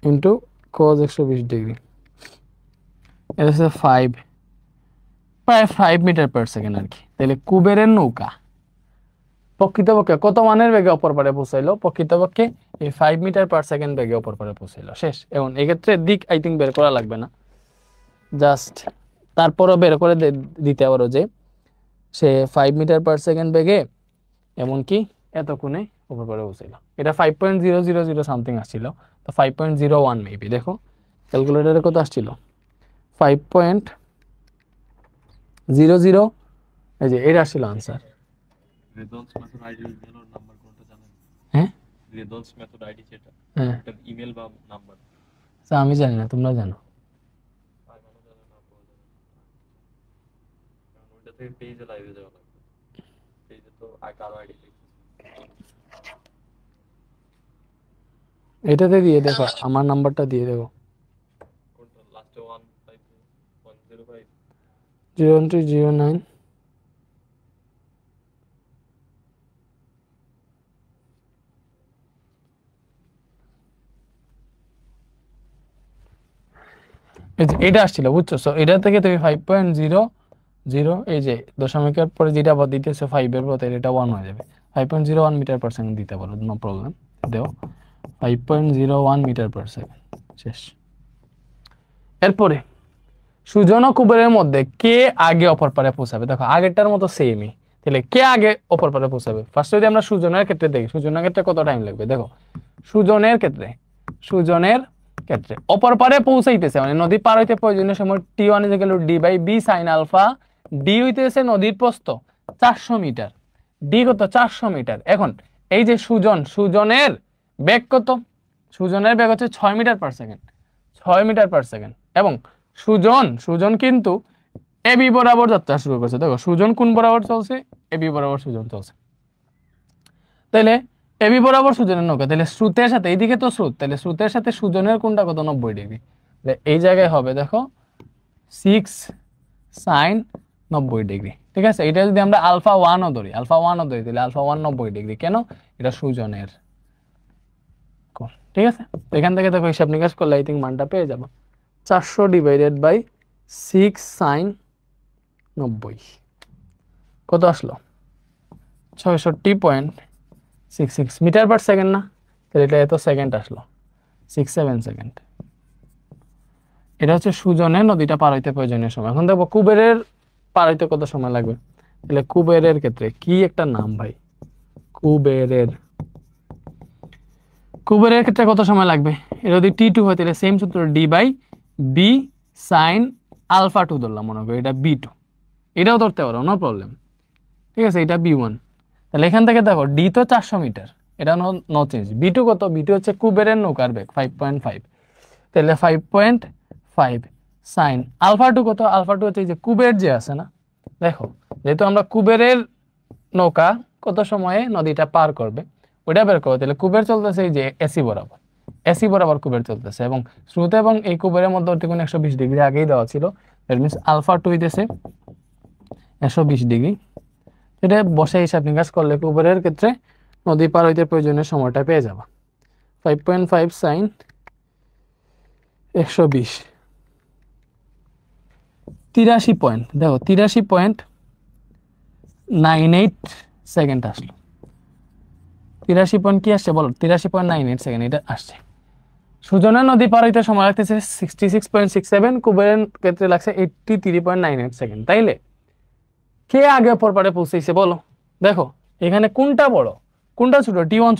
S1: into cos 120 degree, এটা হচ্ছে 5, প্রায় 5 মিটার পার সেকেন্ড আর কি। তাহলে কুবেরের নৌকা প্রকৃতপক্ষে কত মানের বেগে অপর পারে পৌঁছাইলো, প্রকৃতপক্ষে এই 5 মিটার পার সেকেন্ড বেগে অপর পারে পৌঁছাইলো। শেষ। এবং এক্ষেত্রে দিক আই থিঙ্ক বের করা লাগবে না, জাস্ট তারপরও বের করে দিতে পারো যে সে 5 মিটার পার সেকেন্ড বেগে এমনকি এতক্ষণে অপর পারে পৌঁছাইলো। এটা 5.000 সামথিং আসছিল, তো 5.01 মেবি। দেখো ক্যালকুলেটরে কত আসছিল, 5.00, এই যে এটা আসছিল আনসার।
S2: রেজলস মেথড আইডি ইমেল আর নাম্বার কোনটা জানেন?
S1: হ্যাঁ,
S2: রেজলস মেথড আইডি যেটা, এটা ইমেল বা নাম্বার?
S1: স্যার আমি জানি না, তোমরা জানো?
S2: আর মানে জানেন না, পাওয়া যাবে কারণ ওইটা থেকে পেজে লাইভে যাওয়া লাগবে। পেজে তো কারো আইডি লিখতে,
S1: এটাতে দিয়ে দেখো, আমার নাম্বারটা দিয়ে দেখো,
S2: কোনটা লাস্টে 105
S1: 01209। এটা আসছিল, বুঝছো? সো এটা থেকে তুমি 5.00, এই যে দশমিকের পরে যেটা দিতেছে 5 এর পরে, এটা 1 হয়ে যাবে। 5.01 মিটার পার সেকেন্ড দিতে পারো, নো প্রবলেম। দেও 5.01 মিটার পার সেকেন্ড। শেষ। এরপরে সুজন ও কুবেরের মধ্যে কে আগে অপর পারে পৌঁছাবে। দেখো আগেরটার মতো সেমই, তাহলে কে আগে অপর পারে পৌঁছাবে। ফার্স্ট যদি আমরা সুজনের ক্ষেত্রে দেখি, সুজনের ক্ষেত্রে কত টাইম লাগবে। দেখো সুজনের ক্ষেত্রে অপর পারে পৌঁছাইতেছে, মানে নদী পার হইতে প্রয়োজনীয় সময় T1 = d/b sin alpha. D হইতেছে নদীর প্রস্থ 400 মিটার, ডি কত 400 মিটার। এখন এই যে সুজনের বেগ কত, সুজনের বেগ হচ্ছে 6 metre per second, 6 metre per second. এবং সুজন কিন্তু এবি বরাবর যাত্রা শুরু করছে। দেখো সুজন কোন বরাবর চলছে, এবি বরাবর সুজন চলছে। তাহলে এবি বরাবর সুজনের নৌকা, তাহলে স্রোতের সাথে এইদিকে তো স্রোত, তাহলে স্রোতের সাথে সুজনের কোনটা কত, 90 ডিগ্রি। এই জায়গায় হবে দেখো 6 sin 90 ডিগ্রি। ঠিক আছে, এটা যদি আমরা আলফা 1ও ধরি, তাহলে আলফা 1 90 ডিগ্রি। কেন? এটা সুজনের কোণ। ঠিক আছে, এখান থেকে দেখো হিসাব নিকাশ করলে আই থিঙ্ক মানটা পেয়ে যাবো। 400 ডিভাইডেড বাই 6 sin 90 কত আসলো? 66.66 মিটার পার সেকেন্ড না? তাহলে এটা এত সেকেন্ড আসলো, 67 সেকেন্ড। এটা হচ্ছে সুজনের নদীটা পার হইতে প্রয়োজনীয় সময়। এখন দেখো কুবেরের পার হইতে কত সময় লাগবে। তাহলে কুবেরের ক্ষেত্রে কি একটা নাম ভাই, কুবেরের ক্ষেত্রে কত সময় লাগবে? এটা যদি T2 হয় তাহলে সেম সূত্র D by B sin alpha 2 ধরলাম, মনে করো এটা B2, এটাও ধরতে পারো, নো প্রবলেম। ঠিক আছে, এটা B1। তাহলে এখান থেকে দেখো D তো 400 মিটার, এটা নো চেঞ্জ। B2 কত? B2 হচ্ছে কুবেরের নৌকার বেগ 5.5, তাহলে 5.5 সাইন আলফা 2 কত? আলফা 2 হচ্ছে এই যে কুবের যে আছে না, দেখো যেহেতু আমরা কুবেরের নৌকা কত সময়ে নদীটা পার করবে ওটা বের করবো। তাহলে কুবের চলতেছে এই যে এসি বরাবর কুবের চলতেছে, এবং স্রোত এবং এই কুবেরের মধ্যবর্তী কোণ 120 ডিগ্রি আগেই দেওয়া ছিল। দ্যাট মিনস আলফা 2 হইতেছে 120 ডিগ্রি। এটা বসে হিসাব নিকাশ করলে কুবেরের ক্ষেত্রে নদী পার হইতে প্রয়োজনীয় সময়টা পেয়ে যাবা। 5.5 সাইন 120, 83 পয়েন্ট, দেখো 83.98 সেকেন্ড আসলো। 83 পয়েন্ট কি আসছে বলো? 83.98 সেকেন্ড এটা আসছে। সুজনের নদী পার হইতে সময় লাগতেছে 66.67, কুবেরের ক্ষেত্রে লাগছে 83.98 সেকেন্ড। তাইলে কে আগে অপর পারে পৌঁছেছে বলো? দেখো এখানে কোনটা বড় কোনটা ছোট? T1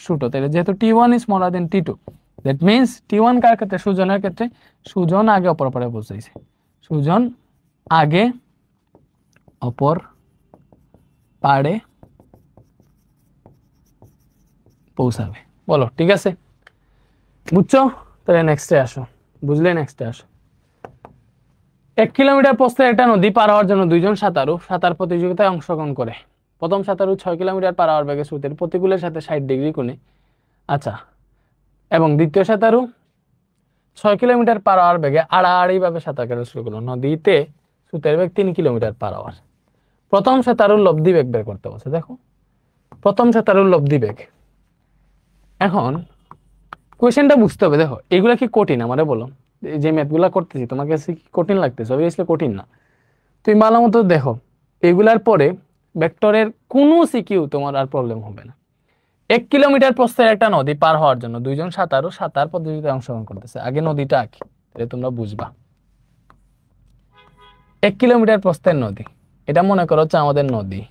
S1: ছোট, তাহলে যেহেতু T1 is smaller than T2, that means T1 কার ক্ষেত্রে? সুজনের ক্ষেত্রে। সুজন আগে অপর পারে পৌঁছেছে, সুজন আগে অপর পারে পৌঁছাবে। বলো ঠিক আছে, বুঝছো? তাহলে নেক্সটে আসো, বুঝলে? নেক্সটে আসো। 1 কিলোমিটার প্রস্থের একটা নদী পার হওয়ার জন্য দুইজন সাঁতারু সাঁতার প্রতিযোগিতায় অংশগ্রহণ করে। প্রথম সাঁতারু 6 কিলোমিটার পার হওয়ার বেগে স্রোতের প্রতিকূলের সাথে 60 ডিগ্রি কোণে, আচ্ছা, এবং দ্বিতীয় সাঁতারু 6 কিলোমিটার পার হওয়ার বেগে আড়াআড়ি ভাবে সাঁতার কাটা শুরু করলো। নদীতে স্রোতের বেগ 3 কিলোমিটার পার হওয়ার। প্রথম সাঁতারুর লব্ধি বেগ বের করতে বলছে। দেখো প্রথম সাঁতারুর লব্ধি বেগ। এখন কোয়েশ্চেনটা বুঝতে হবে। দেখো এগুলা কি কঠিন? আমারে বলো, যে ম্যাথগুলা করতেছি তোমার কাছে কি কঠিন লাগতেছে? অবভিয়াসলি কঠিন না। তুমি ভালো মতো দেখো, এগুলার পরে ভেক্টরের কোনো সিকিউ তোমার আর প্রবলেম হবে না। 1 কিলোমিটার প্রস্থের একটা নদী পার হওয়ার জন্য দুইজন সাঁতারু সাঁতার প্রতিযোগিতায় অংশগ্রহণ করতেছে। আগে নদীটা আঁকি, তাহলে তোমরা বুঝবা। 1 কিলোমিটার প্রস্থের নদী, এটা মনে করো হচ্ছে আমাদের নদী।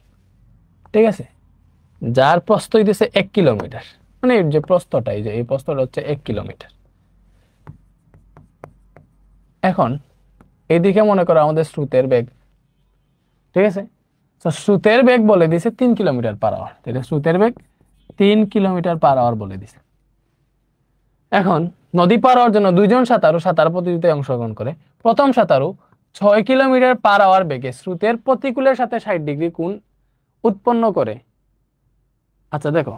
S1: ঠিক আছে, যার প্রস্থ হইতেছে 1 কিলোমিটার, মানে যে প্রস্থটা, এই যে এই প্রস্থটা হচ্ছে 1 কিলোমিটার। এখন এইদিকে মনে করো আমাদের স্রোতের বেগ। ঠিক আছে, তো স্রোতের বেগ বলে দিছে 3 কিলোমিটার পার আওয়ার, তাহলে স্রোতের বেগ 3 কিলোমিটার পার আওয়ার বলে দিছে। এখন নদী পার হওয়ার জন্য দুইজন সাঁতারু সাঁতার প্রতিযোগিতায় অংশগ্রহণ করে। প্রথম সাঁতারু 6 কিলোমিটার পার আওয়ার বেগে স্রোতের প্রতিকূলের সাথে 60 ডিগ্রি কোণ উৎপন্ন করে। আচ্ছা দেখো,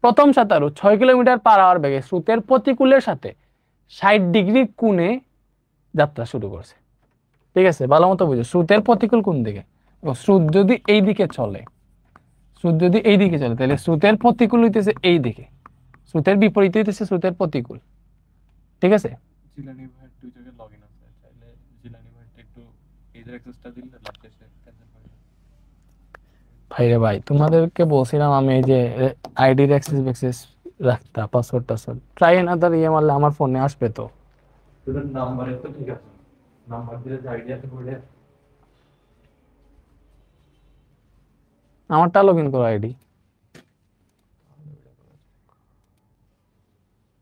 S1: প্রথম সাঁতারু 6 কিলোমিটার পার আওয়ার বেগে স্রোতের প্রতিকূলের সাথে 60 ডিগ্রি কোণে যাত্রা শুরু করছে। ঠিক আছে, ভালো মতো বুঝো, স্রোতের প্রতিকূল কোন দিকে? স্রোত যদি এই দিকে চলে, তাহলে স্রোতের প্রতিকূল হইতেছে এই দিকে, স্রোতের বিপরীত হইতেছে স্রোতের প্রতিকূল। ঠিক আছে,
S2: জিলানি ভাইয়ের দুই জায়গায় লগইন আছে, চাইলে জিলানি ভাইটা একটু এইদের অ্যাক্সেসটা দিলে লাস্ট শেষে ক্যান্সেল করে দেব।
S1: ভাইরে ভাই তোমাদেরকে বলছিলাম আমি এই যে আইডির অ্যাক্সেস রাখতা, পাসওয়ার্ড টাসওয়ার্ড, ট্রাই অ্যানাদার মারলে আমার ফোনে আসবে তো।
S2: তোদের নাম্বারে তো ঠিক আছে, নাম্বার দিলে যে আইডিয়াতে করে
S1: আমারটা লগ ইন করো আইডি।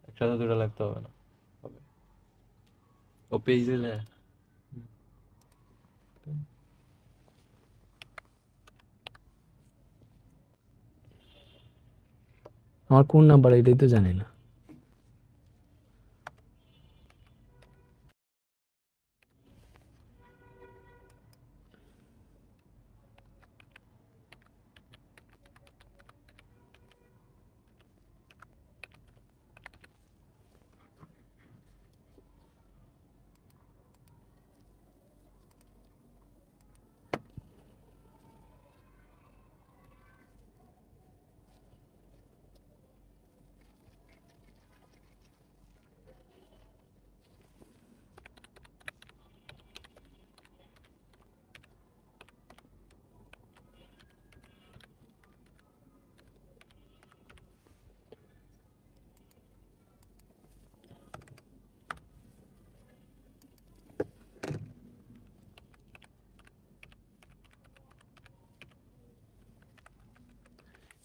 S2: একসাথে দুটো লাগতে হবে না, হবে ও পেজ দিলে।
S1: আমার কোন নাম্বার এটাই তো জানি না।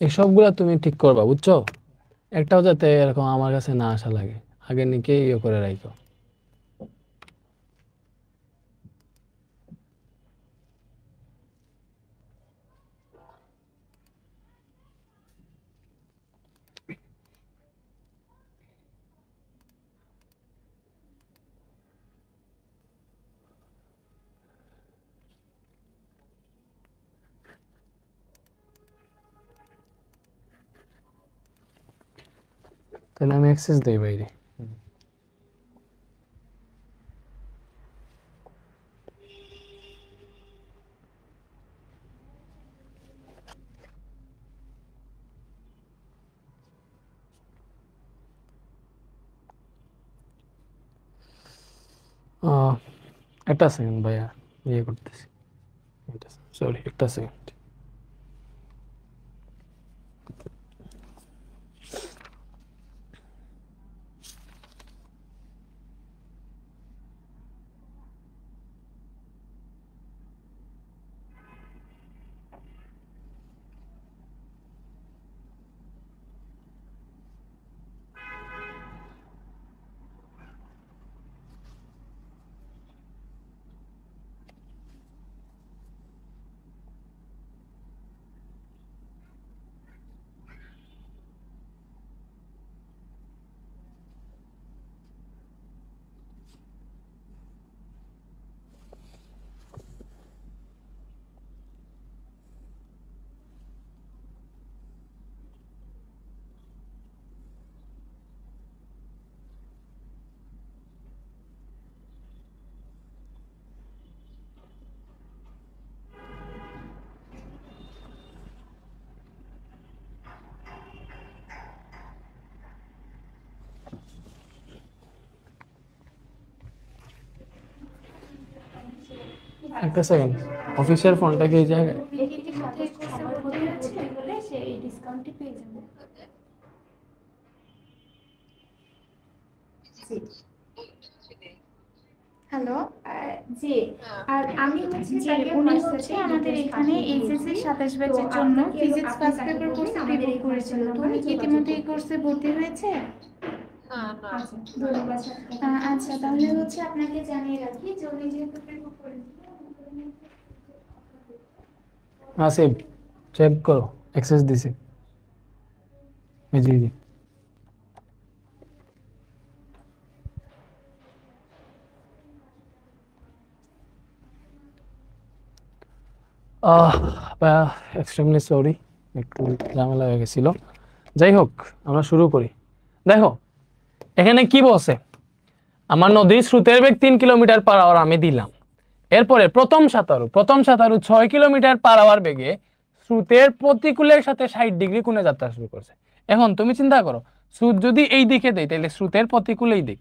S1: এই সবগুলা তুমি ঠিক করবা, বুঝছো? একটাও যাতে এরকম আমার কাছে না আসা লাগে, আগে নিকে ইয়ে করে রাখো। তাহলে আমি অ্যাক্সেস দেই বাইরে। আহ, একটা সেকেন্ড ভাইয়া, ইয়ে করতেছি। সরি, একটা সেকেন্ড। একটা সেকেন্ড, অফিসের ফোনটা কি এই জায়গায়?
S3: হ্যালো। জি। আর আমি হচ্ছে তাকে উনি হচ্ছে আমাদের এখানে এইচএসসি 27 ব্যাচের জন্য ফিজিক্স ফার্স্ট পেপার কোর্সে প্রি-বুক করেছিল। তো উনি কি ইতিমধ্যে এই কোর্সে ভর্তি হয়েছে? ধন্যবাদ। আচ্ছা, তাহলে হচ্ছে আপনাকে জানিয়ে রাখি যে উনি যেহেতু প্রি-বুক করেছিল,
S1: আসিফ, চেক করো, অ্যাক্সেস দিছি। এই জি জি। এক্সট্রিমলি সরি, একটু ঝামেলা হয়ে গেছিল। যাই হোক, আমরা শুরু করি। দেখো এখানে কি বলছে, আমার নদীর স্রোতের বেগ 3 কিলোমিটার পার আওয়ার আমি দিলাম। এরপরে প্রথম সাঁতারু 6 কিলোমিটার পার আওয়ার বেগে স্রোতের প্রতিকূলের সাথে 60 ডিগ্রি কোণে যাত্রা শুরু করছে। এখন তুমি চিন্তা করো, স্রোত যদি এই দিকে দেয় তাহলে স্রোতের প্রতিকূল এই দিক,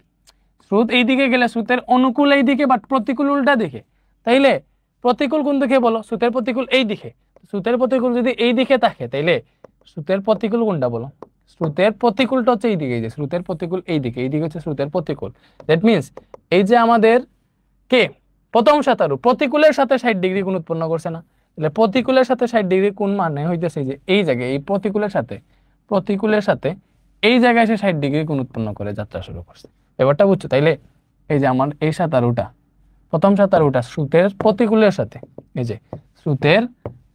S1: স্রোত এই দিকে গেলে স্রোতের অনুকূল এই দিকে, বাট প্রতিকূল উল্টা দিকে। তাইলে প্রতিকূল কোন দিকে বলো? স্রোতের প্রতিকূল এই দিকে। স্রোতের প্রতিকূল যদি এই দিকে থাকে তাইলে স্রোতের প্রতিকূল কোনটা বলো? স্রোতের প্রতিকূলটা হচ্ছে এই দিকে, এই যে স্রোতের প্রতিকূল এই দিকে, এই দিকে হচ্ছে স্রোতের প্রতিকূল। দ্যাট মিনস এই যে আমাদের কে প্রথম সাঁতারু প্রতিকূলের সাথে 60 ডিগ্রি কোণ উৎপন্ন করছে না? তাহলে প্রতিকূলের সাথে 60 ডিগ্রি কোণ মানে হইতেছে যে এই জায়গায়, এই প্রতিকূলের সাথে এই জায়গায় এসে 60 ডিগ্রি কোণ উৎপন্ন করে যাত্রা শুরু করছে। ব্যাপারটা বুঝছো? তাইলে এই যে আমার এই সাঁতারুটা, প্রথম সাঁতারুটা স্রোতের প্রতিকূলের সাথে, এই যে স্রোতের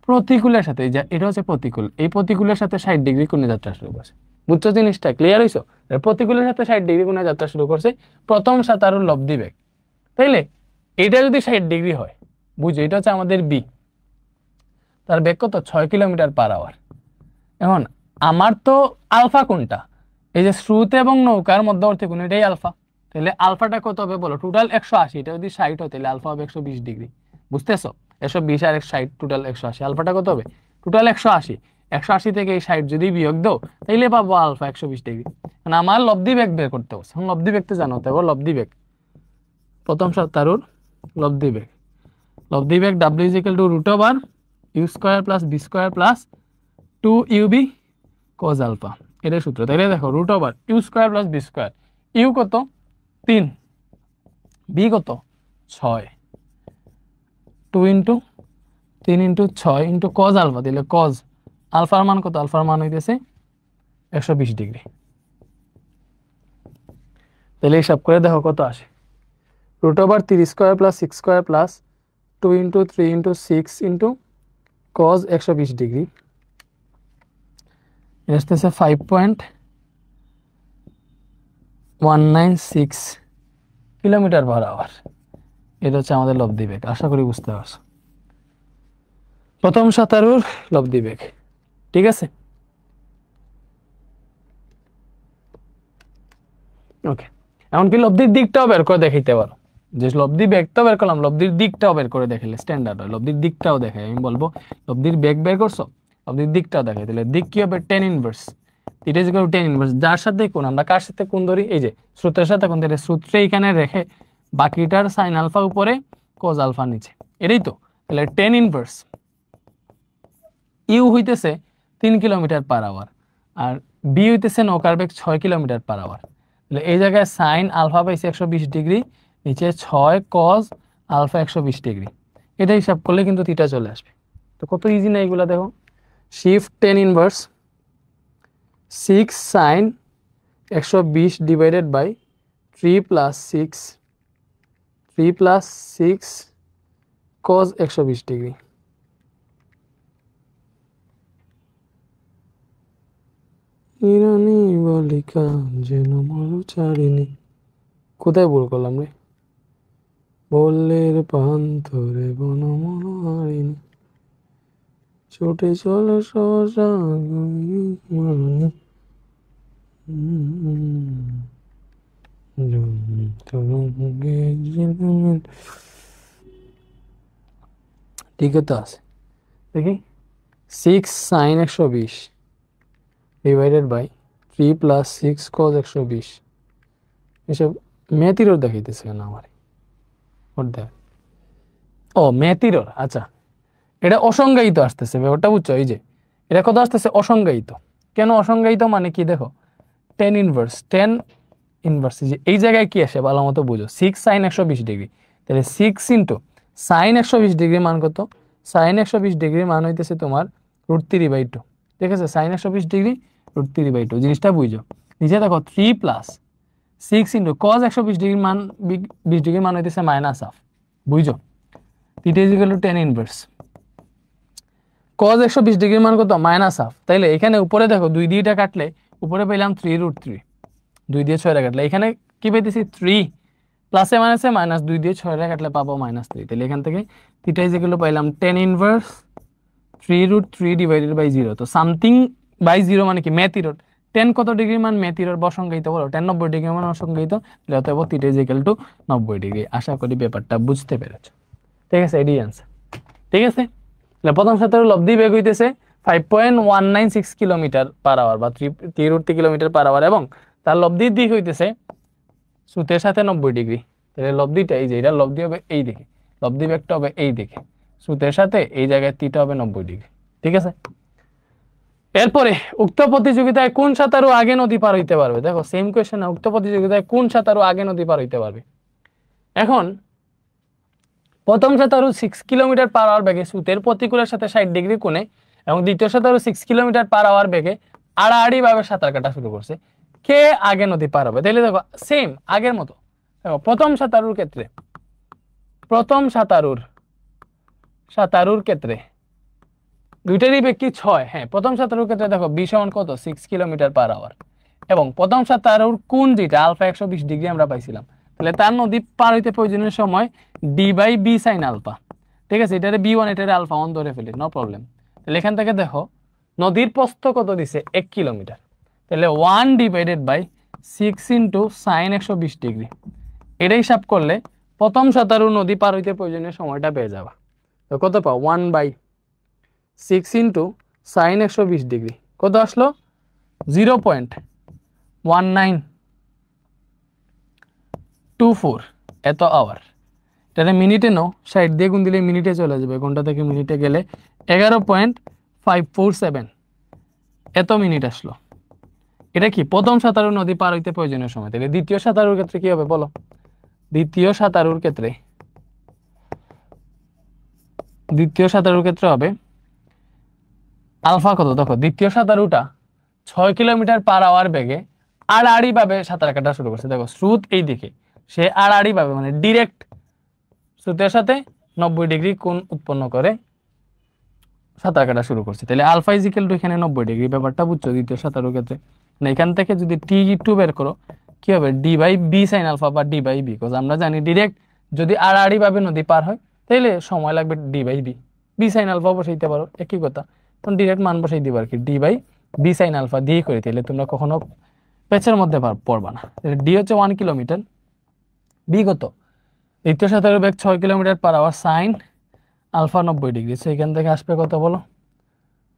S1: প্রতিকূলের সাথে, এই যে এটা হচ্ছে প্রতিকূল, এই প্রতিকূলের সাথে 60 ডিগ্রি কোণে যাত্রা শুরু করছে। বুঝছো জিনিসটা? ক্লিয়ার হইছো? প্রতিকূলের সাথে 60 ডিগ্রি কোণে যাত্রা শুরু করছে প্রথম সাঁতারুর লব্ধি বেগ। তাইলে এটা যদি 60 ডিগ্রি হয়, বুঝো এটা হচ্ছে আমাদের বি, তার বেগ কত? 6 কিলোমিটার পার আওয়ার। এখন আমার তো আলফা কোনটা? এই যে স্রোত এবং নৌকার মধ্যবর্তী কোণ, এটাই আলফা। তাহলে আলফাটা কত হবে বলো? টোটাল 180, এটা যদি 60 হয় তাহলে আলফা হবে 120 ডিগ্রি। বুঝতেছো? 120 আর 60 টোটাল 180, আলফাটা কত হবে? টোটাল 180। 180 থেকে এই 60 যদি বিয়োগ দাও তাইলে পাবো আলফা 120 ডিগ্রি। মানে আমার লব্ধি বেগ বের করতে হবে। এখন লব্ধি বেগ তো জানো, তাই লব্ধি বেগ, প্রথম সাঁতারুর লব্ধি বেগ W is equal to root over u square plus B square plus 2UB cos alpha, এটাই সূত্র। তাইলে দেখো root over U square plus B square, U কত? 3, বি কত? 6, 2 into 3 into 6 into cos alpha, দিলে cos আলফার মান কত? আলফার মান হইতেছে 120 ডিগ্রি। তাহলে হিসাব করে দেখো কত আসে। √3 square plus 6 square plus 2 into 3 into 6 into cos 120 degree, এটা আসতেছে 5.196 কিলোমিটার পার আওয়ার। এটা হচ্ছে আমাদের লব্ধি বেগ। আশা করি বুঝতে পারছো। প্রথম সাঁতারুর লব্ধি বেগ, ঠিক আছে? ওকে, এমনকি লব্ধির দিকটাও বের করে দেখাইতে পারো। যে লব্ধি বেগটা বের করলাম, লব্ধির দিকটাও বের করে দেখাইলে স্ট্যান্ডার্ড হয়। লব্ধির দিকটাও দেখাই, আমি বলবো লব্ধির বেগ বের করছো, লব্ধির দিকটাও দেখাই। তাহলে দিক কি হবে? tan inverse theta is equal two tan inverse, যার সাথে কোণ, আমরা কার সাথে কোণ ধরি? এই যে সূত্রের সাথে কোণ ধরে, সূত্রে এখানে রেখে বাকিটার sin আলফা উপরে cos আলফা নিচে, এটাই তো। তাহলে tan ইনভার্স ইউ হইতেছে 3 কিলোমিটার পার আওয়ার আর বি হইতেছে নৌকার বেগ 6 কিলোমিটার পার আওয়ার। তাহলে এই জায়গায় sin আলফা পাইছে 120 ডিগ্রি, নিচে 6 cos আলফা 120 ডিগ্রি। এটা হিসাব করলে কিন্তু থিটা চলে আসবে। তো কত ইজি না এগুলা দেখো। Shift tan inverse 6 sin 120 divided by 3 plus 6 cos 120 degree. ইরানি বালিকা যেন মরুচারিণী, কোথায় ভুল করলাম রে? বললের পান্তরে বনমনোহারিণী, ছুটে চলো সহসা মারণী। ঠিক তো আছে, দেখি 6 sin 120 divided by 3 plus 6 cos 120, এসব ম্যাথিরও দেখাইতেছে কেন আমার? ও ম্যাথিরর, আচ্ছা এটা অসংজ্ঞায়িত আসতেছে ব্যাপারটা, বুঝছো? এই যে এটা কত আসতেছে? অসংজ্ঞায়িত। কেন অসংজ্ঞায়িত? মানে কি দেখো, tan ইনভার্স যে এই জায়গায় কি আসে ভালো মতো বুঝো। 6 sin 120 ডিগ্রি, তাহলে 6 ইন্টু sin 120 ডিগ্রি মান কত? sin 120 ডিগ্রি মান হইতেছে তোমার √3/2, ঠিক আছে? sin 120 ডিগ্রি √3/2, জিনিসটা বুঝো। নিচে দেখো 3 প্লাস 6 ইন্টু cos 120 ডিগ্রি মান 20 ডিগ্রি মান হইতেছে -1/2, বুঝো? Theta is equal two tan inverse cos 120 degree মান কত? -1/2। তাইলে এখানে উপরে দেখো 2 দিয়ে এটা কাটলে উপরে পেলাম 3√3, 2 দিয়ে 6 কাটলে এখানে কি পেতেছি? 3 প্লাসে মাইনাসে মাইনাস, 2 দিয়ে 6 কাটলে পাবো -3। তাহলে এখান থেকে থিটা ইজ ইকুয়াল টু পাইলাম tan ইনভার্স 3√3 ডিভাইডেড বাই 0। তো সামথিং বাই 0 মানে কি? ম্যাথিরর। tan কত ডিগ্রি মান? ম্যাথিরর বসংজ্ঞায়িত বলো। tan 90 ডিগ্রি মান অসংজ্ঞায়িত, তাহলে অতএব theta is equal to 90 degree. আশা করি ব্যাপারটা বুঝতে পেরেছো, ঠিক আছে? এডি आंसर, ঠিক আছে? তাহলে প্রথম সাঁতারুর লব্ধি বেগ হইতেছে 5.196 কিলোমিটার পার আওয়ার বা 3 কিলোমিটার পার আওয়ার, এবং তার লব্ধির দিক হইতেছে সূত্রের সাথে 90 ডিগ্রি। তাহলে লব্ধিটা এই যে এটা লব্ধি হবে এই দিকে, লব্ধি বেগটা হবে এই দিকে, সূত্রের সাথে এই জায়গায় থিটা হবে 90 ডিগ্রি, ঠিক আছে? এরপরে উক্ত প্রতিযোগিতায় কোন সাঁতারু আগে নদী পার হইতে পারবে? দেখো সেম কোয়েশ্চেন না, উক্ত প্রতিযোগিতায় কোন সাঁতারু আগে নদী পার হইতে পারবে। এখন প্রথম সাঁতারু 6 কিলোমিটার পার আওয়ার বেগে স্রোতের প্রতিকূলের সাথে 60 ডিগ্রি কোণে, এবং দ্বিতীয় সাঁতারু 6 কিলোমিটার পার আওয়ার বেগে আড়াআড়ি ভাবে সাঁতার কাটা শুরু করছে। কে আগে নদী পার হবে? তাহলে দেখো সেম আগের মতো। দেখো প্রথম সাঁতারুর ক্ষেত্রে, সাঁতারুর ক্ষেত্রে দুইটারই বেগ কি 6? হ্যাঁ, প্রথম সাঁতারুর ক্ষেত্রে দেখো b সমান কত? 6 কিলোমিটার পার আওয়ার, এবং প্রথম সাঁতারুর কোণ যেটা আলফা 120 ডিগ্রি আমরা পাইছিলাম, তাহলে তার নদী পার হইতে প্রয়োজনীয় সময় d/b sin আলফা, ঠিক আছে? এটারে b1 এটারে আলফা 1 ধরে ফেলি, নো প্রবলেম। তাহলে এখান থেকে দেখো নদীর প্রস্থ কত দিছে? 1 কিলোমিটার, তাহলে 1 divided by 6 into sin 120 degree, এটা হিসাব করলে প্রথম সাঁতারু নদী পার হইতে প্রয়োজনীয় সময়টা পেয়ে যাবা। তো কত পাও? 1/6 ইন্টু sin 120 ডিগ্রি, কত আসলো? 0.1924 এত আওয়ার। এটা মিনিটে নাও, 60 দিয়ে গুণ দিলে মিনিটে চলে যাবে, ঘন্টা থেকে মিনিটে গেলে 11.547 এত মিনিট আসলো। এটা কি? প্রথম সাঁতারু নদী পার হইতে প্রয়োজনীয় সময়। তাহলে দ্বিতীয় সাঁতারুর ক্ষেত্রে কি হবে বলো? দ্বিতীয় সাঁতারুর ক্ষেত্রে হবে আলফা কত দেখো, দ্বিতীয় সাঁতারুটা 6 কিলোমিটার পার আওয়ার বেগে আড়াআড়ি ভাবে সাঁতার কাটা শুরু করছে। দেখো স্রোত এই দিকে, সে আড়াআড়ি ভাবে মানে ডিরেক্ট স্রোতের সাথে 90 ডিগ্রি কোণ উৎপন্ন করে সাঁতার কাটা শুরু করছে। তাহলে আলফা ইজিক্যাল টু এখানে 90 ডিগ্রি, ব্যাপারটা বুঝছো দ্বিতীয় সাঁতারুর ক্ষেত্রে। না এখান থেকে যদি T2 বের করো কি হবে, D by B sine alpha বা ডি বাই বি, বিকজ আমরা জানি ডিরেক্ট যদি আড়াআড়ি ভাবে নদী পার হয় তাহলে সময় লাগবে D by B, B sine alpha বসাইতে পারো, একই কথা। তখন ডিরেক্ট মান বসাই দিবা আর কি, D by B sine alpha দিয়ে করে, তাহলে তোমরা কখনো পেচের মধ্যে পড়বা না। ডি হচ্ছে 1 কিলোমিটার, বি কত, দ্বিতীয় সাঁতারের বেগ 6 kilometre per hour, sine alpha 90 degree, so এখান থেকে আসবে কত বলো,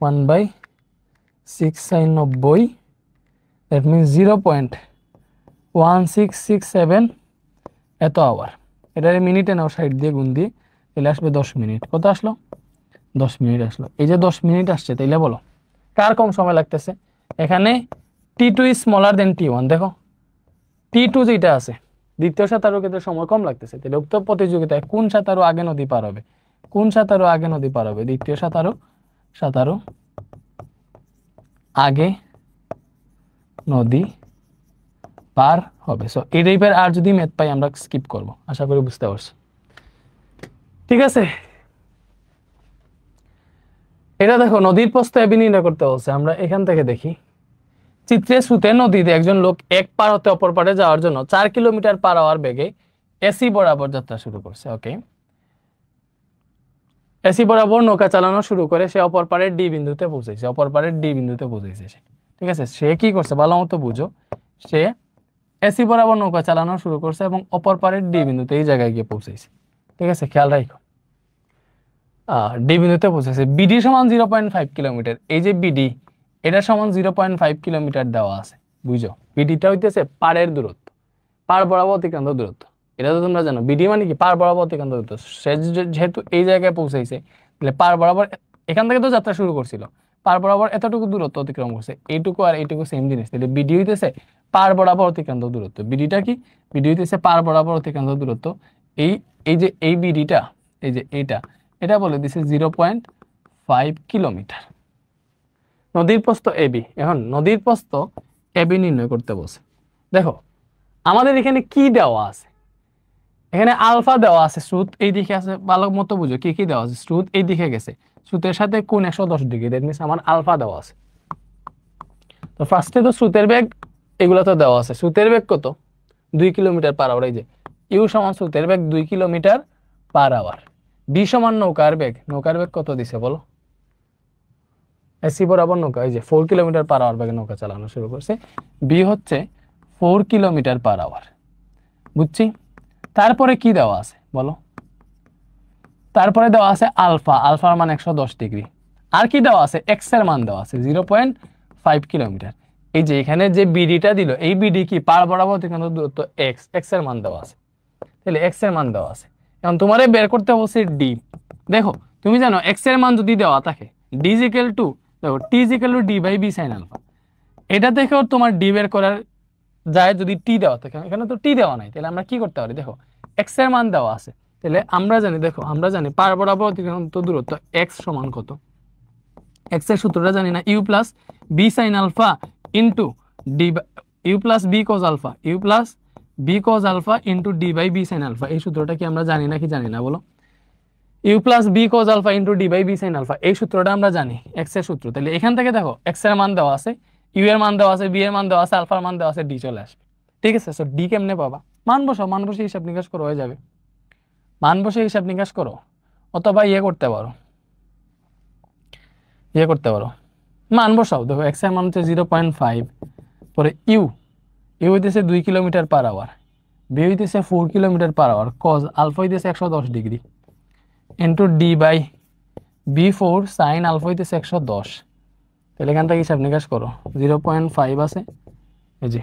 S1: 1/6 সাইন 90, দ্যাট মিনস 0.1667 এত আওয়ার। এটার মিনিটে নাও সাইড দিয়ে গুণ দিয়ে, তাহলে আসবে 10 মিনিট। কত আসলো, 10 মিনিট আসলো। এই যে 10 মিনিট আসছে, তাইলে বলো কার কম সময় লাগতেছে? এখানে T2 is smaller then T1, দেখো T2 যেটা আছে দ্বিতীয় সাঁতারুর ক্ষেত্রে সময় কম লাগতেছে, তাহলে উক্ত প্রতিযোগিতায় কোন সাঁতারু আগে নদী পার হবে, কোন সাঁতারু আগে নদী পার হবে, দ্বিতীয় সাঁতারু আগে নদী পার হবে। সো এই টাইপের আর যদি ম্যাথ পাই আমরা স্কিপ করব, আশা করি বুঝতে পারছো। ঠিক আছে, এটা দেখো নদীর প্রস্থ এবি নির্ণয় করতে বলছে। আমরা এখান থেকে দেখি, চিত্রে স্রোতের নদীতে একজন লোক এক পার হতে অপর পারে যাওয়ার জন্য 4 কিলোমিটার পার আওয়ার বেগে এসি বরাবর যাত্রা শুরু করছে। ওকে, এসি বরাবর নৌকা চালানো শুরু করে সে অপর পারের ডি বিন্দুতে পৌঁছেছে, অপর পারের ডি বিন্দুতে পৌঁছেছে সে। ঠিক আছে, সে কি করছে ভালো মতো বুঝো, সে এসি বরাবর নৌকা চালানো শুরু করছে এবং অপর পারের ডি বিন্দুতে এই জায়গায় গিয়ে পৌঁছেছে। ঠিক আছে, খেয়াল রাখো, ডি বিন্দুতে পৌঁছেছে। বিডি সমান 0.5 কিলোমিটার, এই যে বিডি এটা সমান 0.5 কিলোমিটার দেওয়া আছে, বুঝো। বিডিটা হইতেছে পাড়ের দূরত্ব, পাড় বরাবর অতিক্রান্ত দূরত্ব, এটা তো তোমরা জানো। বিডি মানে কি, পাড় বরাবর অতিক্রান্ত দূরত্ব। সে যেহেতু এই জায়গায় পৌঁছাইছে, তাহলে পাড় বরাবর এখান থেকে তো যাত্রা শুরু করছিল, পাড় বরাবর এতটুকু দূরত্ব অতিক্রম করছে, এইটুকু আর এইটুকু সেম জিনিস, তাহলে বিডি হইতেছে পাড় বরাবর অতিক্রান্ত দূরত্ব। বিডিটা কি, বিডি হইতেছে পাড় বরাবর অতিক্রান্ত দূরত্ব। এই যে এই বিডিটা, এই যে এটা বলে দিছে 0.5 কিলোমিটার। নদীর প্রস্থ এবি, এখন নদীর প্রস্থ এবি নির্ণয় করতে বলছে। দেখো আমাদের এখানে কি দেওয়া আছে, এখানে আলফা দেওয়া আছে, স্রোত এই দিকে আছে, ভালো মতো বুঝো কি কি দেওয়া আছে। স্রোত এই দিকে গেছে, স্রোতের সাথে কোণ 110 ডিগ্রি, দ্যাট মিনস আমার আলফা দেওয়া আছে। তো ফার্স্টে তো স্রোতের বেগ এগুলো তো দেওয়া আছে। স্রোতের বেগ কত, 2 কিলোমিটার পার আওয়ার। এই যে ইউ সমান স্রোতের বেগ 2 কিলোমিটার পার আওয়ার। বি সমান নৌকার বেগ, নৌকার বেগ কত দিছে বলো, এসি বরাবর নৌকা এই যে 4 কিলোমিটার পার আওয়ার বেগে নৌকা চালানো শুরু করছে। বি হচ্ছে 4 কিলোমিটার পার আওয়ার, বুঝছি। তারপরে কি দেওয়া আছে বলো, তারপরে দেওয়া আছে আলফা, আলফার মান 110 ডিগ্রি। আর কি দেওয়া আছে, এক্স এর মান দেওয়া আছে 0.5 কিলোমিটার। এই যে এখানে যে বিডিটা দিল, এই বিডি কি পার বরাবর অতিক্রান্ত দূরত্ব এক্স এর মান দেওয়া আছে, তাহলে এক্স এর মান দেওয়া আছে। এখন তোমারে বের করতে বলছে ডি। দেখো তুমি জানো এক্স এর মান যদি দেওয়া থাকে, ডি ইজ ইকুয়াল টু, দেখো T is equal to D by B sine alpha. এটা দেখেও তোমার ডি বের করার যায় যদি টি দেওয়া থাকে, এখানে তো টি দেওয়া নাই, তাহলে আমরা কি করতে পারি, দেখো এক্স এর মান দেওয়া আছে, তাহলে আমরা জানি, দেখো আমরা জানি পার বরাবর অতিক্রান্ত দূরত্ব এক্স সমান কত, এক্স এর সূত্রটা জানি না, U plus B sine alpha into D, U plus B cos alpha, U plus B cos alpha into D by B sine alpha. এই সূত্রটা কি আমরা জানি না কি জানি না বলো, U plus B cos alpha into D by B sine alpha, এই সূত্রটা আমরা জানি এক্স এর সূত্র। তাহলে এখান থেকে দেখো এক্স এর মান দেওয়া আছে, ইউ এর মান দেওয়া আছে, বি এর মান দেওয়া আছে, আলফার মান দেওয়া আছে, ডি চলে আসবে। ঠিক আছে, সো ডি কেমনে পাবা, মান বসাও, মান বসে হিসাব নিকাশ করো, হয়ে যাবে। মান বসে হিসাব নিকাশ করো, অথবা করতে পারো, করতে পারো, মান বসাও। দেখো এক্স এর মান হচ্ছে 0.5, পরে ইউ হইতেছে 2 কিলোমিটার পার আওয়ার, বি হইতেছে 4 kilometre per hour, cos alpha হইতেছে 110 ডিগ্রি, ইন্টু ডি বাই বি4 সাইন আলফা হইতেছে 110। তাহলে এখান থেকে হিসাব নিকাশ করো, 0.5 আছে, এই যে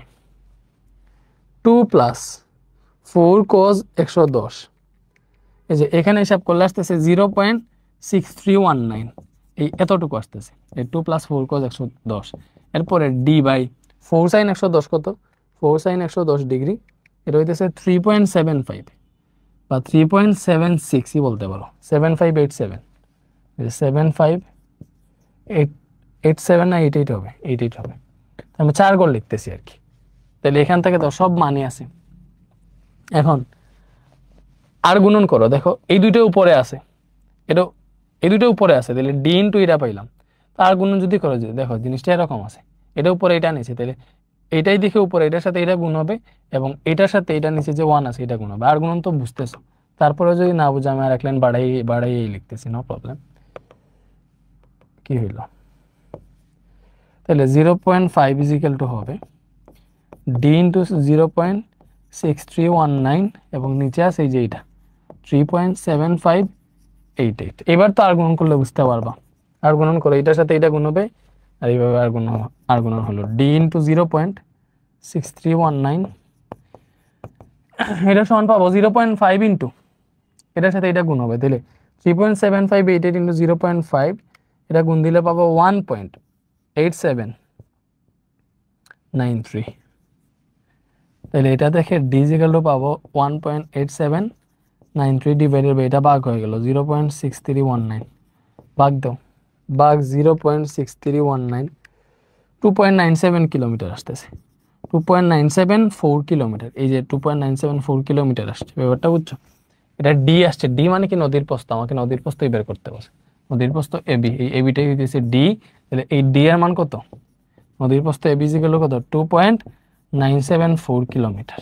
S1: 2 প্লাস 4 কজ 110, এই যে এখানে হিসাব করলে আসতেছে 0.6319, এই এতটুকু আসতেছে, এই 2 প্লাস 4 কজ 110। এরপরে ডি বাই 4 সাইন 110 কত, 4 সাইন 110 ডিগ্রি, এটা হইতেছে 3.75 বা 3.76ই বলতে পারো, 7587, 7587 87 না 88 হবে, 88 হবে। আমি 4 ঘর লিখতেছি আর কি। তাহলে এখান থেকে তো সব মানে আছে। এখন আর গুণন করো, দেখো এই দুইটা উপরে আছে, এটা এই দুইটা উপরে আছে, তাহলে ডি ইন্টু এটা পাইলাম। আর গুণন যদি করো, দেখো জিনিসটা এরকম আছে, এটা উপরে এটা নিচে, তাহলে এটাই দেখে উপরে এটার সাথে এটা গুণ হবে, এবং এটার সাথে এটা নিচে যে 1 আছে এটা গুণ হবে। আর গুণন তো বুঝতেছো, তারপরে যদি না বুঝে আমি আর এক লাইন বাড়াই লিখতেছি, নো প্রবলেম। কি হইল, তাহলে 0.5 ইজিক্যাল টু হবে ডি ইন্টু 0.6319, এবং নিচে আছে এই যে এইটা 3.7588। এবার তো আর গুণন করলে বুঝতে পারবা, আর গুণন করে এটার সাথে এটা গুণ হবে, আর এইভাবে আর গুণন হলো ডি ইন্টু 0.6319, এটা সমান পাবো 0.5 ইন্টু এটার সাথে এটা গুণ হবে, তাহলে 3.7588 ইন্টু 0.5, এটা গুণ দিলে পাবো 1.8793। তাহলে এটা দেখে ডি ইকুয়াল টু পাবো 1.8793 ডিভাইডেড বাই এটা ভাগ হয়ে গেল 0.6319, ভাগ দাও, ভাগ 0.6319, 2.97 কিলোমিটার আসতেছে, 2.974 কিলোমিটার। এই যে 2.974 কিলোমিটার আসছে, ব্যাপারটা বুঝছো? এটা ডি আসছে, ডি মানে কি নদীর প্রস্থ, আমাকে নদীর প্রস্থই বের করতে বলছে। নদীর প্রস্থ এবি, এই এবিটাই হইতেছে ডি, তাহলে এই ডি এর মান কত? নদীর প্রস্থ এবি ইকুয়াল টু কত? 2.974 কিলোমিটার।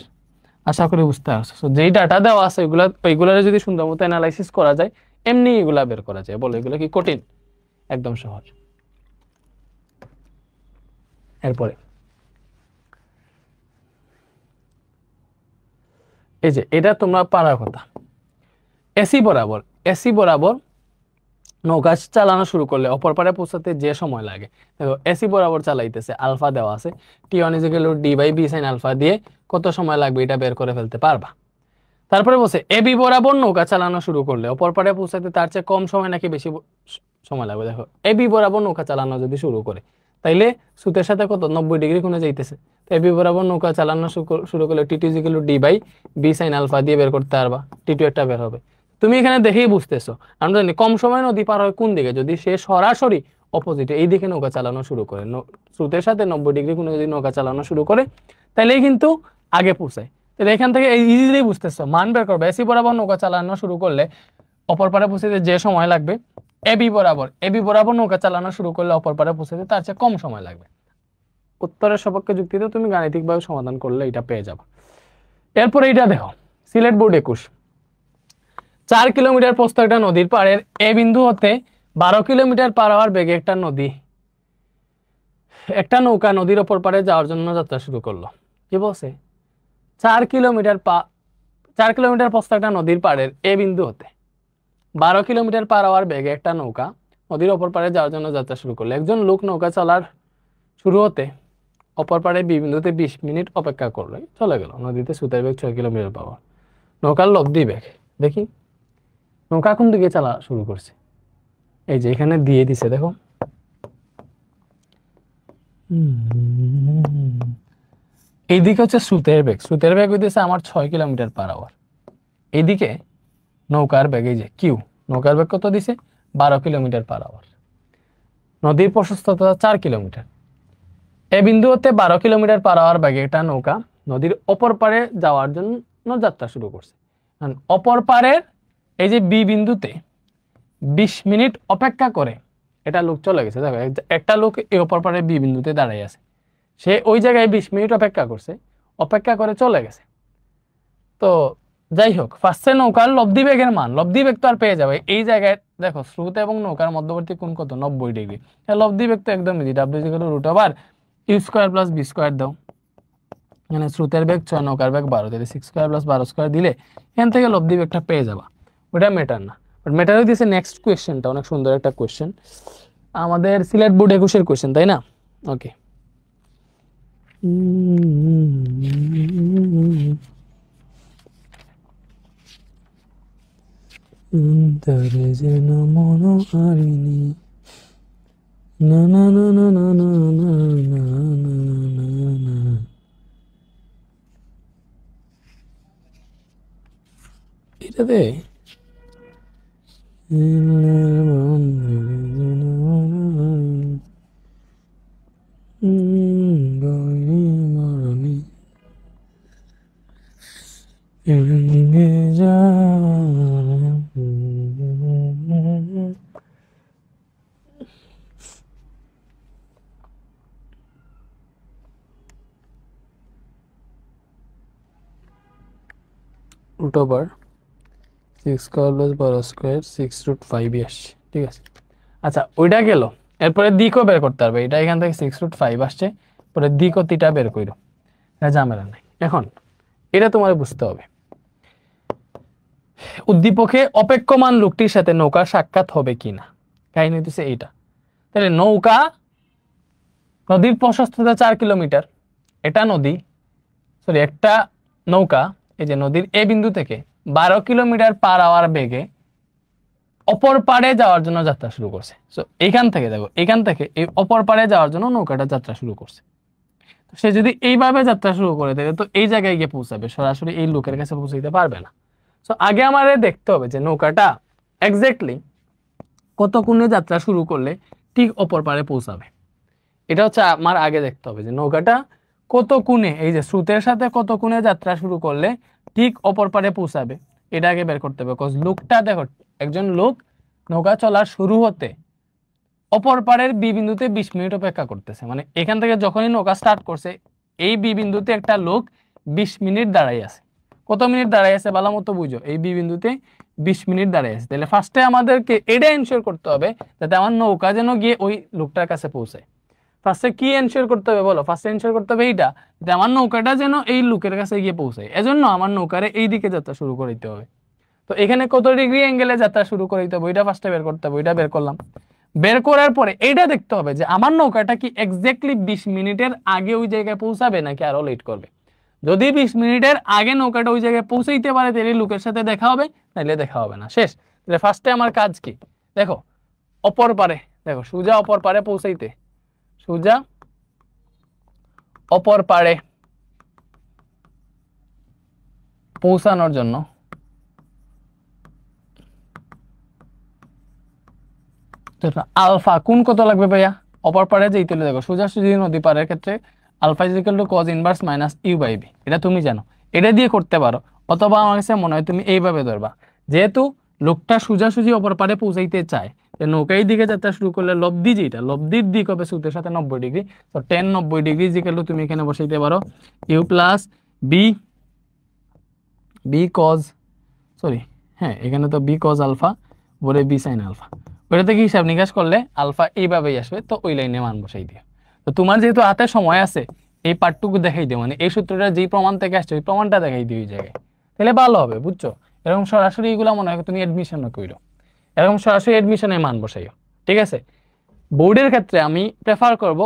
S1: আশা করি বুঝতে পারছো। সো যেই ডাটা দেওয়া আছে ওইগুলা যদি সুন্দর মতো অ্যানালাইসিস করা যায়, এমনি এগুলা বের করা যায়। বলো এগুলো কি কঠিন? একদম সহজ। এরপরে এই যে এটা তোমরা পারার কথা, এসি বরাবর নৌকা চালানো শুরু করলে অপর পারে পৌঁছাতে যে সময় লাগে, দেখো এসি বরাবর চালাইতেছে, আলফা দেওয়া আছে, T one D by B sine alpha দিয়ে কত সময় লাগবে এটা বের করে ফেলতে পারবা। তারপরে বলছে এবি বরাবর নৌকা চালানো শুরু করলে অপর পারে পৌঁছাতে তার চেয়ে কম সময় নাকি বেশি সময় লাগবে। দেখো এবি বরাবর নৌকা চালানো যদি শুরু করে, তাইলে সুতের সাথে কত 90 ডিগ্রি কোণে যাইতেছে। তো এবি বরাবর নৌকা চালানো শুরু করলে T two D by B sine alpha দিয়ে বের করতে পারবা, টি2 একটা বের হবে। তুমি এখানে দেখেই বুঝতেছো, আমরা জানি কম সময় নদী পার হয় কোন দিকে, যদি সে সরাসরি অপোজিটে এই দিকে নৌকা চালানো শুরু করে, স্রোতের সাথে 90 ডিগ্রি কোণে যদি নৌকা চালানো শুরু করে, তাহলেই কিন্তু আগে পৌঁছায়। তাহলে এখান থেকে ইজিলি বুঝতেছো, মান বের করবে এসি বরাবর নৌকা চালানো শুরু করলে অপর পারে পৌঁছাতে যে সময় লাগবে, এবি বরাবর নৌকা চালানো শুরু করলে অপর পারে পৌঁছাতে তার চেয়ে কম সময় লাগবে। উত্তরের সপক্ষে যুক্তিতে তুমি গাণিতিকভাবে সমাধান করলে এটা পেয়ে যাবে। এরপরে এটা দেখো, সিলেট বোর্ড 21, 4 কিলোমিটার প্রস্থ একটা নদীর পাড়ের এ বিন্দু হতে 12 কিলোমিটার পার হওয়ার বেগে একটা নৌকা নদীর অপর পারে যাওয়ার জন্য যাত্রা শুরু করলো। কি বলছে? 4 কিলোমিটার প্রস্থ একটা নদীর পাড়ের এ বিন্দু হতে 12 কিলোমিটার পার হওয়ার বেগে একটা নৌকা নদীর অপর পারে যাওয়ার জন্য যাত্রা শুরু করলো। একজন লোক নৌকা চলার শুরু হতে অপর পারে বি বিন্দুতে 20 মিনিট অপেক্ষা করলে চলে গেল। নদীতে স্রোতের বেগ 6 কিলোমিটার পার। নৌকার লব্ধি বেগ দেখি, নৌকা কোন দিকে চালা শুরু করছে, এই যে এখানে দিয়ে দিছে দেখো, এইদিকে হচ্ছে স্রোতের বেগ হইতেছে আমার 6 কিলোমিটার পার আওয়ার। এইদিকে নৌকার বেগ, এই যে কিউ, নৌকার বেগ কত দিছে? 12 কিলোমিটার পার আওয়ার। নদীর প্রশস্ততা 4 কিলোমিটার। এ বিন্দু হতে 12 কিলোমিটার পার আওয়ার বেগে একটা নৌকা নদীর অপর পারে যাওয়ার জন্য যাত্রা শুরু করছে। অপর পারের এই যে বি বিন্দুতে 20 মিনিট অপেক্ষা করে এটা লোক চলে গেছে। দেখো একটা লোক এই অপর পারে বি বিন্দুতে দাঁড়াই আছে, সে ওই জায়গায় 20 মিনিট অপেক্ষা করছে, অপেক্ষা করে চলে গেছে। তো যাই হোক, ফার্স্টে নৌকার লব্ধি বেগের মান, লব্ধি বেগ তো আর পেয়ে যাবে এই জায়গায়। দেখো স্রোত এবং নৌকার মধ্যবর্তী কোণ কত? 90 ডিগ্রি। লব্ধি বেগ তো একদম easy, W equal to root over U square plus B square দাও। মানে স্রোতের বেগ 6, নৌকার বেগ 12, তাহলে 6 স্কয়ার প্লাস 12 স্কয়ার দিলে এখান থেকে লব্ধি বেগটা পেয়ে যাবা। ওটা ম্যাটার না, বাট ম্যাটার হইতেছে নেক্সট কোয়েশ্চেনটা, অনেক সুন্দর একটা কোয়েশ্চেন, আমাদের সিলেট বোর্ড 21 কোয়েশ্চেন, তাই না? ওকে, অন্তরে যেন মন হারিনি, না না না না না না না না না না। এটাতে root over 6 square plus 12 square 6√5 আসছে, ঠিক আছে। আচ্ছা ওইটা গেল, এরপরে দিকও বের করতে হবে। এটা এখান থেকে 6√5 আসছে, পরে দিক ও থিটা বের কইরো, এটা ঝামেলা নাই। এখন এটা তোমার বুঝতে হবে, উদ্দীপকে অপেক্ষমান লোকটির সাথে নৌকা সাক্ষাৎ হবে কিনা, কাহিনী হচ্ছে এইটা। তাহলে নৌকা, নদীর প্রশস্ততা 4 কিলোমিটার, এটা নদী, সরি একটা নৌকা এই যে নদীর এ বিন্দু থেকে 12 কিলোমিটার পার আওয়ার বেগে অপর পাড়ে যাওয়ার জন্য যাত্রা শুরু করছে। সো এইখান থেকে দেখো, এখান থেকে এই অপর পাড়ে যাওয়ার জন্য নৌকাটা যাত্রা শুরু করছে। তো সে যদি এইভাবে যাত্রা শুরু করে দেয় তো এই জায়গায় গিয়ে পৌঁছাবে, সরাসরি এই লোকের কাছে পৌঁছাইতে পারবে না। সো আগে আমাদের দেখতে হবে যে নৌকাটা এক্স্যাক্টলি কত কোণে যাত্রা শুরু করলে ঠিক অপর পাড়ে পৌঁছাবে। এটা হচ্ছে আমার আগে দেখতে হবে যে নৌকাটা কত কোণে, এই যে স্রোতের সাথে কত কোণে যাত্রা শুরু করলে ঠিক অপর পাড়ে পৌঁছাবে, এটা আগে বের করতে হবে। কজ লোকটা দেখো, একজন লোক নৌকা চলার শুরু হতে অপর পাড়ের বি বিন্দুতে 20 মিনিট অপেক্ষা করতেছে। মানে এখান থেকে যখনই নৌকা স্টার্ট করছে এই বি বিন্দুতে একটা লোক 20 মিনিট দাঁড়াই আছে। কত মিনিট দাঁড়াই আছে ভালো মতো বুঝো, এই বি বিন্দুতে 20 মিনিট দাঁড়াই আছে। তাহলে ফার্স্টে আমাদেরকে এটা এনশিওর করতে হবে যাতে আমার নৌকা যেন গিয়ে ওই লোকটার কাছে পৌঁছায়। ফার্স্টে কি এনশিওর করতে হবে বলো? ফার্স্টে এনশিওর করতে হবে এইটা যে আমার নৌকাটা যেন এই লোকের কাছে গিয়ে পৌঁছায়। এজন্য আমার নৌকারে এই দিকে যাত্রা শুরু করতে হবে। তো এখানে কত ডিগ্রি অ্যাঙ্গেলে যাত্রা শুরু করতে হবে ওইটা ফার্স্টে বের করতে হবে। ওইটা বের করলাম, বের করার পরে এইটা দেখতে হবে যে আমার নৌকাটা কি এক্স্যাক্টলি 20 মিনিটের আগে ওই জায়গায় পৌঁছাবে নাকি আরো লেট করবে। যদি 20 মিনিটের আগে নৌকাটা ওই জায়গায় পৌঁছাইতে পারে তাহলে লোকের সাথে দেখা হবে, নাহলে দেখা হবে না, শেষ। তাহলে ফার্স্টে আমার কাজ কি দেখো, অপর পারে দেখো, সোজা অপর পারে পৌঁছাইতে, সোজা অপর পারে পৌঁছানোর জন্য আলফা কোণ কত লাগবে ভাইয়া? অপর পারে যেতে হলে দেখো সোজাসুজি নদী পারের ক্ষেত্রে alpha is equal to cos inverse minus you by B, এটা তুমি জানো, এটা দিয়ে করতে পারো। অথবা আমার কাছে মনে হয় তুমি এইভাবে ধরবা, যেহেতু লোকটা সোজাসুজি অপর পারে পৌঁছাইতে চায়, নৌকাই দিকে যাত্রা শুরু করলে লব্ধি যেটা, লব্ধির দিক হবে স্রোতের সাথে 90 ডিগ্রি। তো 10 90 ডিগ্রি ইকুয়াল টু তুমি এখানে বসাইতে পারো U plus B, B cos, sorry হ্যাঁ এখানে তো বি কজ আলফা বলে বি সাইন আলফা, ওইটা থেকে হিসাব নিকাশ করলে আলফা এইভাবেই আসবে। তো ওই লাইনে মান বসাই দিও। তো তোমার যেহেতু হাতে সময় আছে এই পার্টটুকু দেখাই দিও, মানে এই সূত্রটা যেই প্রমাণ থেকে আসছে ওই প্রমাণটা দেখাই দিও ওই জায়গায়, তাহলে ভালো হবে বুঝছো। এরকম সরাসরি এগুলো মনে হয় তুমি অ্যাডমিশনও কইরো, এরকম সরাসরি অ্যাডমিশনে মান বসাইও, ঠিক আছে। বোর্ডের ক্ষেত্রে আমি প্রেফার করব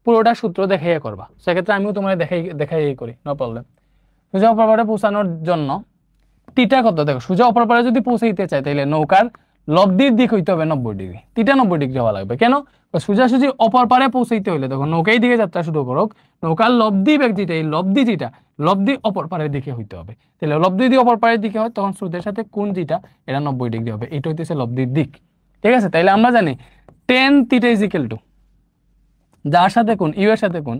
S1: পুরোটা সূত্র দেখাইয়া করবা, সেক্ষেত্রে আমিও তোমার দেখাই করি, নো প্রবলেম। সোজা অপর পারে পৌঁছানোর জন্য থিটা কত দেখো, সোজা অপর পারে যদি পৌঁছাইতে চাই তাহলে নৌকার লব্ধির দিক হইতে হবে 90 ডিগ্রি, থিটা 90 ডিগ্রি হওয়া লাগবে। কেন? সোজাসুজি অপর পারে পৌঁছাইতে হইলে দেখো নৌকাই দিকে যাত্রা শুরু করুক, নৌকার লব্ধি বেগ যেটা, এই লব্ধি যেটা, লব্ধি অপর পারের দিকে হইতে হবে। তাহলে লব্ধি যদি অপর পারের দিকে হয় তখন স্রোতের সাথে কোণ যেটা এটা 90 ডিগ্রি হবে, এটা হইতেছে লব্ধির দিক, ঠিক আছে। তাইলে আমরা জানি tan theta is equal two যার সাথে কোণ, ইউ এর সাথে কোণ,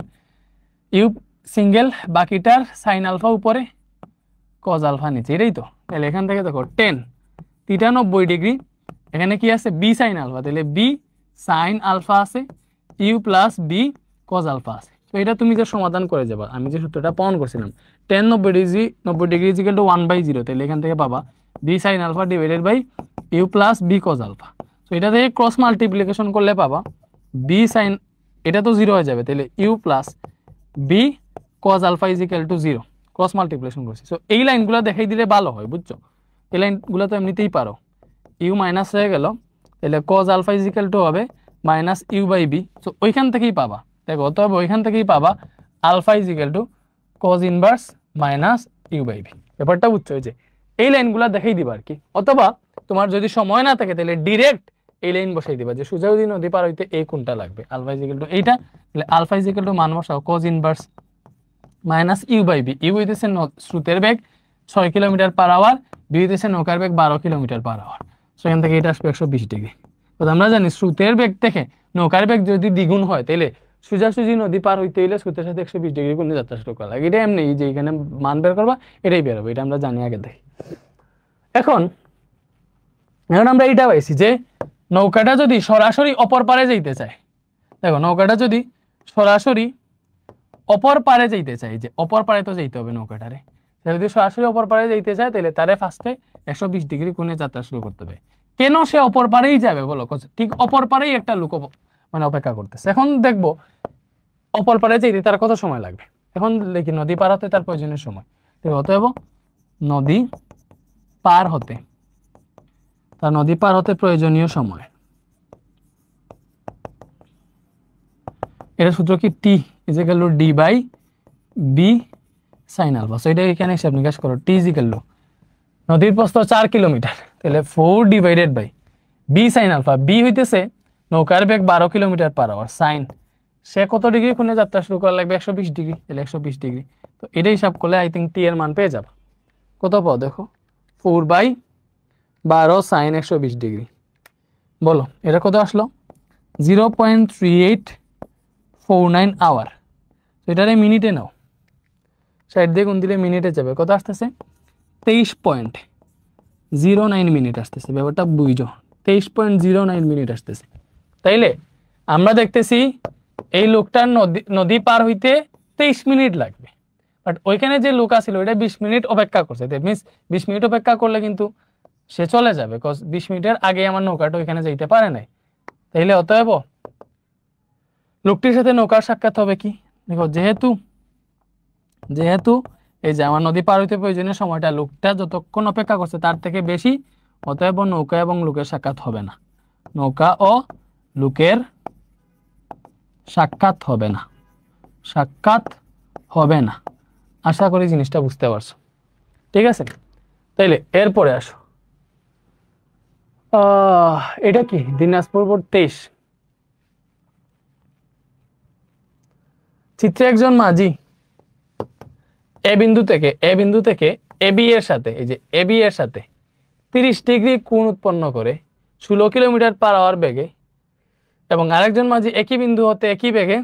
S1: ইউ সিঙ্গেল, বাকিটার সাইন আলফা উপরে কজ আলফা নিচে, এটাই তো। তাহলে এখান থেকে দেখো tan থিটা 90 ডিগ্রি, এখানে কি আছে বি সাইন আলফা, তাহলে বি সাইন আলফা আছে, U plus B cos alpha আছে। তো এটা তুমি যে সমাধান করে যাবা, আমি যে সূত্রটা প্রমাণ করছিলাম tan 90 degree is equal to 1/0, তাহলে এখান থেকে পাবা B sine alpha divided by U plus B cos alpha. তো এটা থেকে ক্রস মাল্টিপ্লিকেশন করলে পাবা বি সাইন, এটা তো 0 হয়ে যাবে, তাহলে u plus B cos alpha is equal to 0, cross multiplication করছি। সো এই লাইনগুলো দেখাই দিলে ভালো হয় বুঝছো, এই লাইনগুলো তো এমনিতেই পারো। ইউ মাইনাস হয়ে গেল, তাহলে cos alpha is equal to হবে minus you by B. So ওইখান থেকেই পাবা, দেখো অতএব ওইখান থেকেই পাবা alpha is equal to cos inverse minus you by B. ব্যাপারটা বুঝছো, যে এই লাইনগুলো দেখাই দিবা আর কি। অথবা তোমার যদি সময় না থাকে তাহলে ডিরেক্ট এই লাইন বসাই দিবা যে সোজা যদি নদী পার হইতে এই কোণটা লাগবে, আলফা ইজ ইকুয়াল টু এইটা, তাহলে আলফা ইজ ইকুয়াল টু মান বসাও cos inverse minus you by b. U হইতেছে স্রোতের বেগ 6 কিলোমিটার পার আওয়ার, বি হইতেছে নৌকার বেগ 12 কিলোমিটার পার আওয়ার। সেখান থেকে এটা আসবে 120 ডিগ্রি। তো আমরা জানি স্রোতের বেগ থেকে নৌকার বেগ যদি দ্বিগুণ হয় তাহলে সোজাসুজি নদী পার হইতে হইলে স্রোতের সাথে 120 ডিগ্রি কোণে যাত্রা শুরু করা লাগে। এটা এমনি যে এখানে মান বের করবা এটাই বের হবে, এটা আমরা জানি আগে থেকে। এখন আমরা এইটা পাইছি যে নৌকাটা যদি সরাসরি অপর পারে যাইতে চায়, দেখো নৌকাটা যদি সরাসরি অপর পারে যাইতে চায়, যে অপর পারে তো যাইতে হবে নৌকাটারে, যদি সরাসরি অপর পারে যাইতে চায় তাহলে তারে ফার্স্টে 120 ডিগ্রি কোণে যাত্রা শুরু করতে হবে। কেন সে অপর পারেই যাবে বলো? ঠিক অপর পারেই একটা লোক মানে অপেক্ষা করতেছে। এখন দেখবো অপর পারে যাইতে তার কত সময় লাগবে। এখন দেখি নদী পার হতে তার প্রয়োজনীয় সময়, অতএব নদী পার হতে, তার নদী পার হতে প্রয়োজনীয় সময়, এটা সূত্র কি? T equal to D by B sine alpha. So এটা এখানে হিসাব নিকাশ করো। টি ইজিক্যাল টু নদীর প্রস্থ 4 কিলোমিটার, তাহলে 4 divided by B sine alpha. B হইতেছে নৌকার বেগ 12 কিলোমিটার পার আওয়ার, সাইন সে কত ডিগ্রি কোণে যাত্রা শুরু করা লাগবে? 120 ডিগ্রি, তাহলে 120 ডিগ্রি। তো এটা হিসাব করলে আই থিঙ্ক টি এর মান পেয়ে যাবে। কত পাও দেখো? 4/12 সাইন 120 ডিগ্রি। বলো এটা কত আসলো? 0.3849 আওয়ার। তো এটারে মিনিটে নাও, সাইড দিয়ে গুণ দিলে মিনিটে যাবে। কত আসতেছে? 23.09 মিনিট আসতেছে। ব্যাপারটা বুঝো, 23.09 মিনিট আসতেছে। তাইলে আমরা দেখতেছি এই লোকটার নদী পার হইতে 23 মিনিট লাগবে, বাট ওইখানে যে লোক আছিল ওইটা 20 মিনিট অপেক্ষা করছে। দ্যাট মিনস 20 মিনিট অপেক্ষা করলে কিন্তু সে চলে যাবে, বিকজ 20 মিনিটের আগে আমার নৌকাটা ওইখানে যাইতে পারে নাই। তাইলে অতএব লোকটির সাথে নৌকার সাক্ষাৎ হবে কি? দেখো যেহেতু এই যে আমার নদী পার হইতে প্রয়োজনীয় সময়টা লোকটা যতক্ষণ অপেক্ষা করছে তার থেকে বেশি, অতএব নৌকা এবং লোকের সাক্ষাৎ হবে না। নৌকা ও লোকের সাক্ষাৎ হবে না, সাক্ষাৎ হবে না। আশা করি জিনিসটা বুঝতে পারছো, ঠিক আছে? তাইলে এরপরে আসো, এটা কি? দিনাজপুর 23। চিত্রে একজন মাঝি এ বিন্দু থেকে এবি এর সাথে, এই যে এবি এর সাথে 30 ডিগ্রি কোণ উৎপন্ন করে 16 কিলোমিটার পার আওয়ার বেগে, এবং আরেকজন মাঝি একই বিন্দু হতে একই বেগে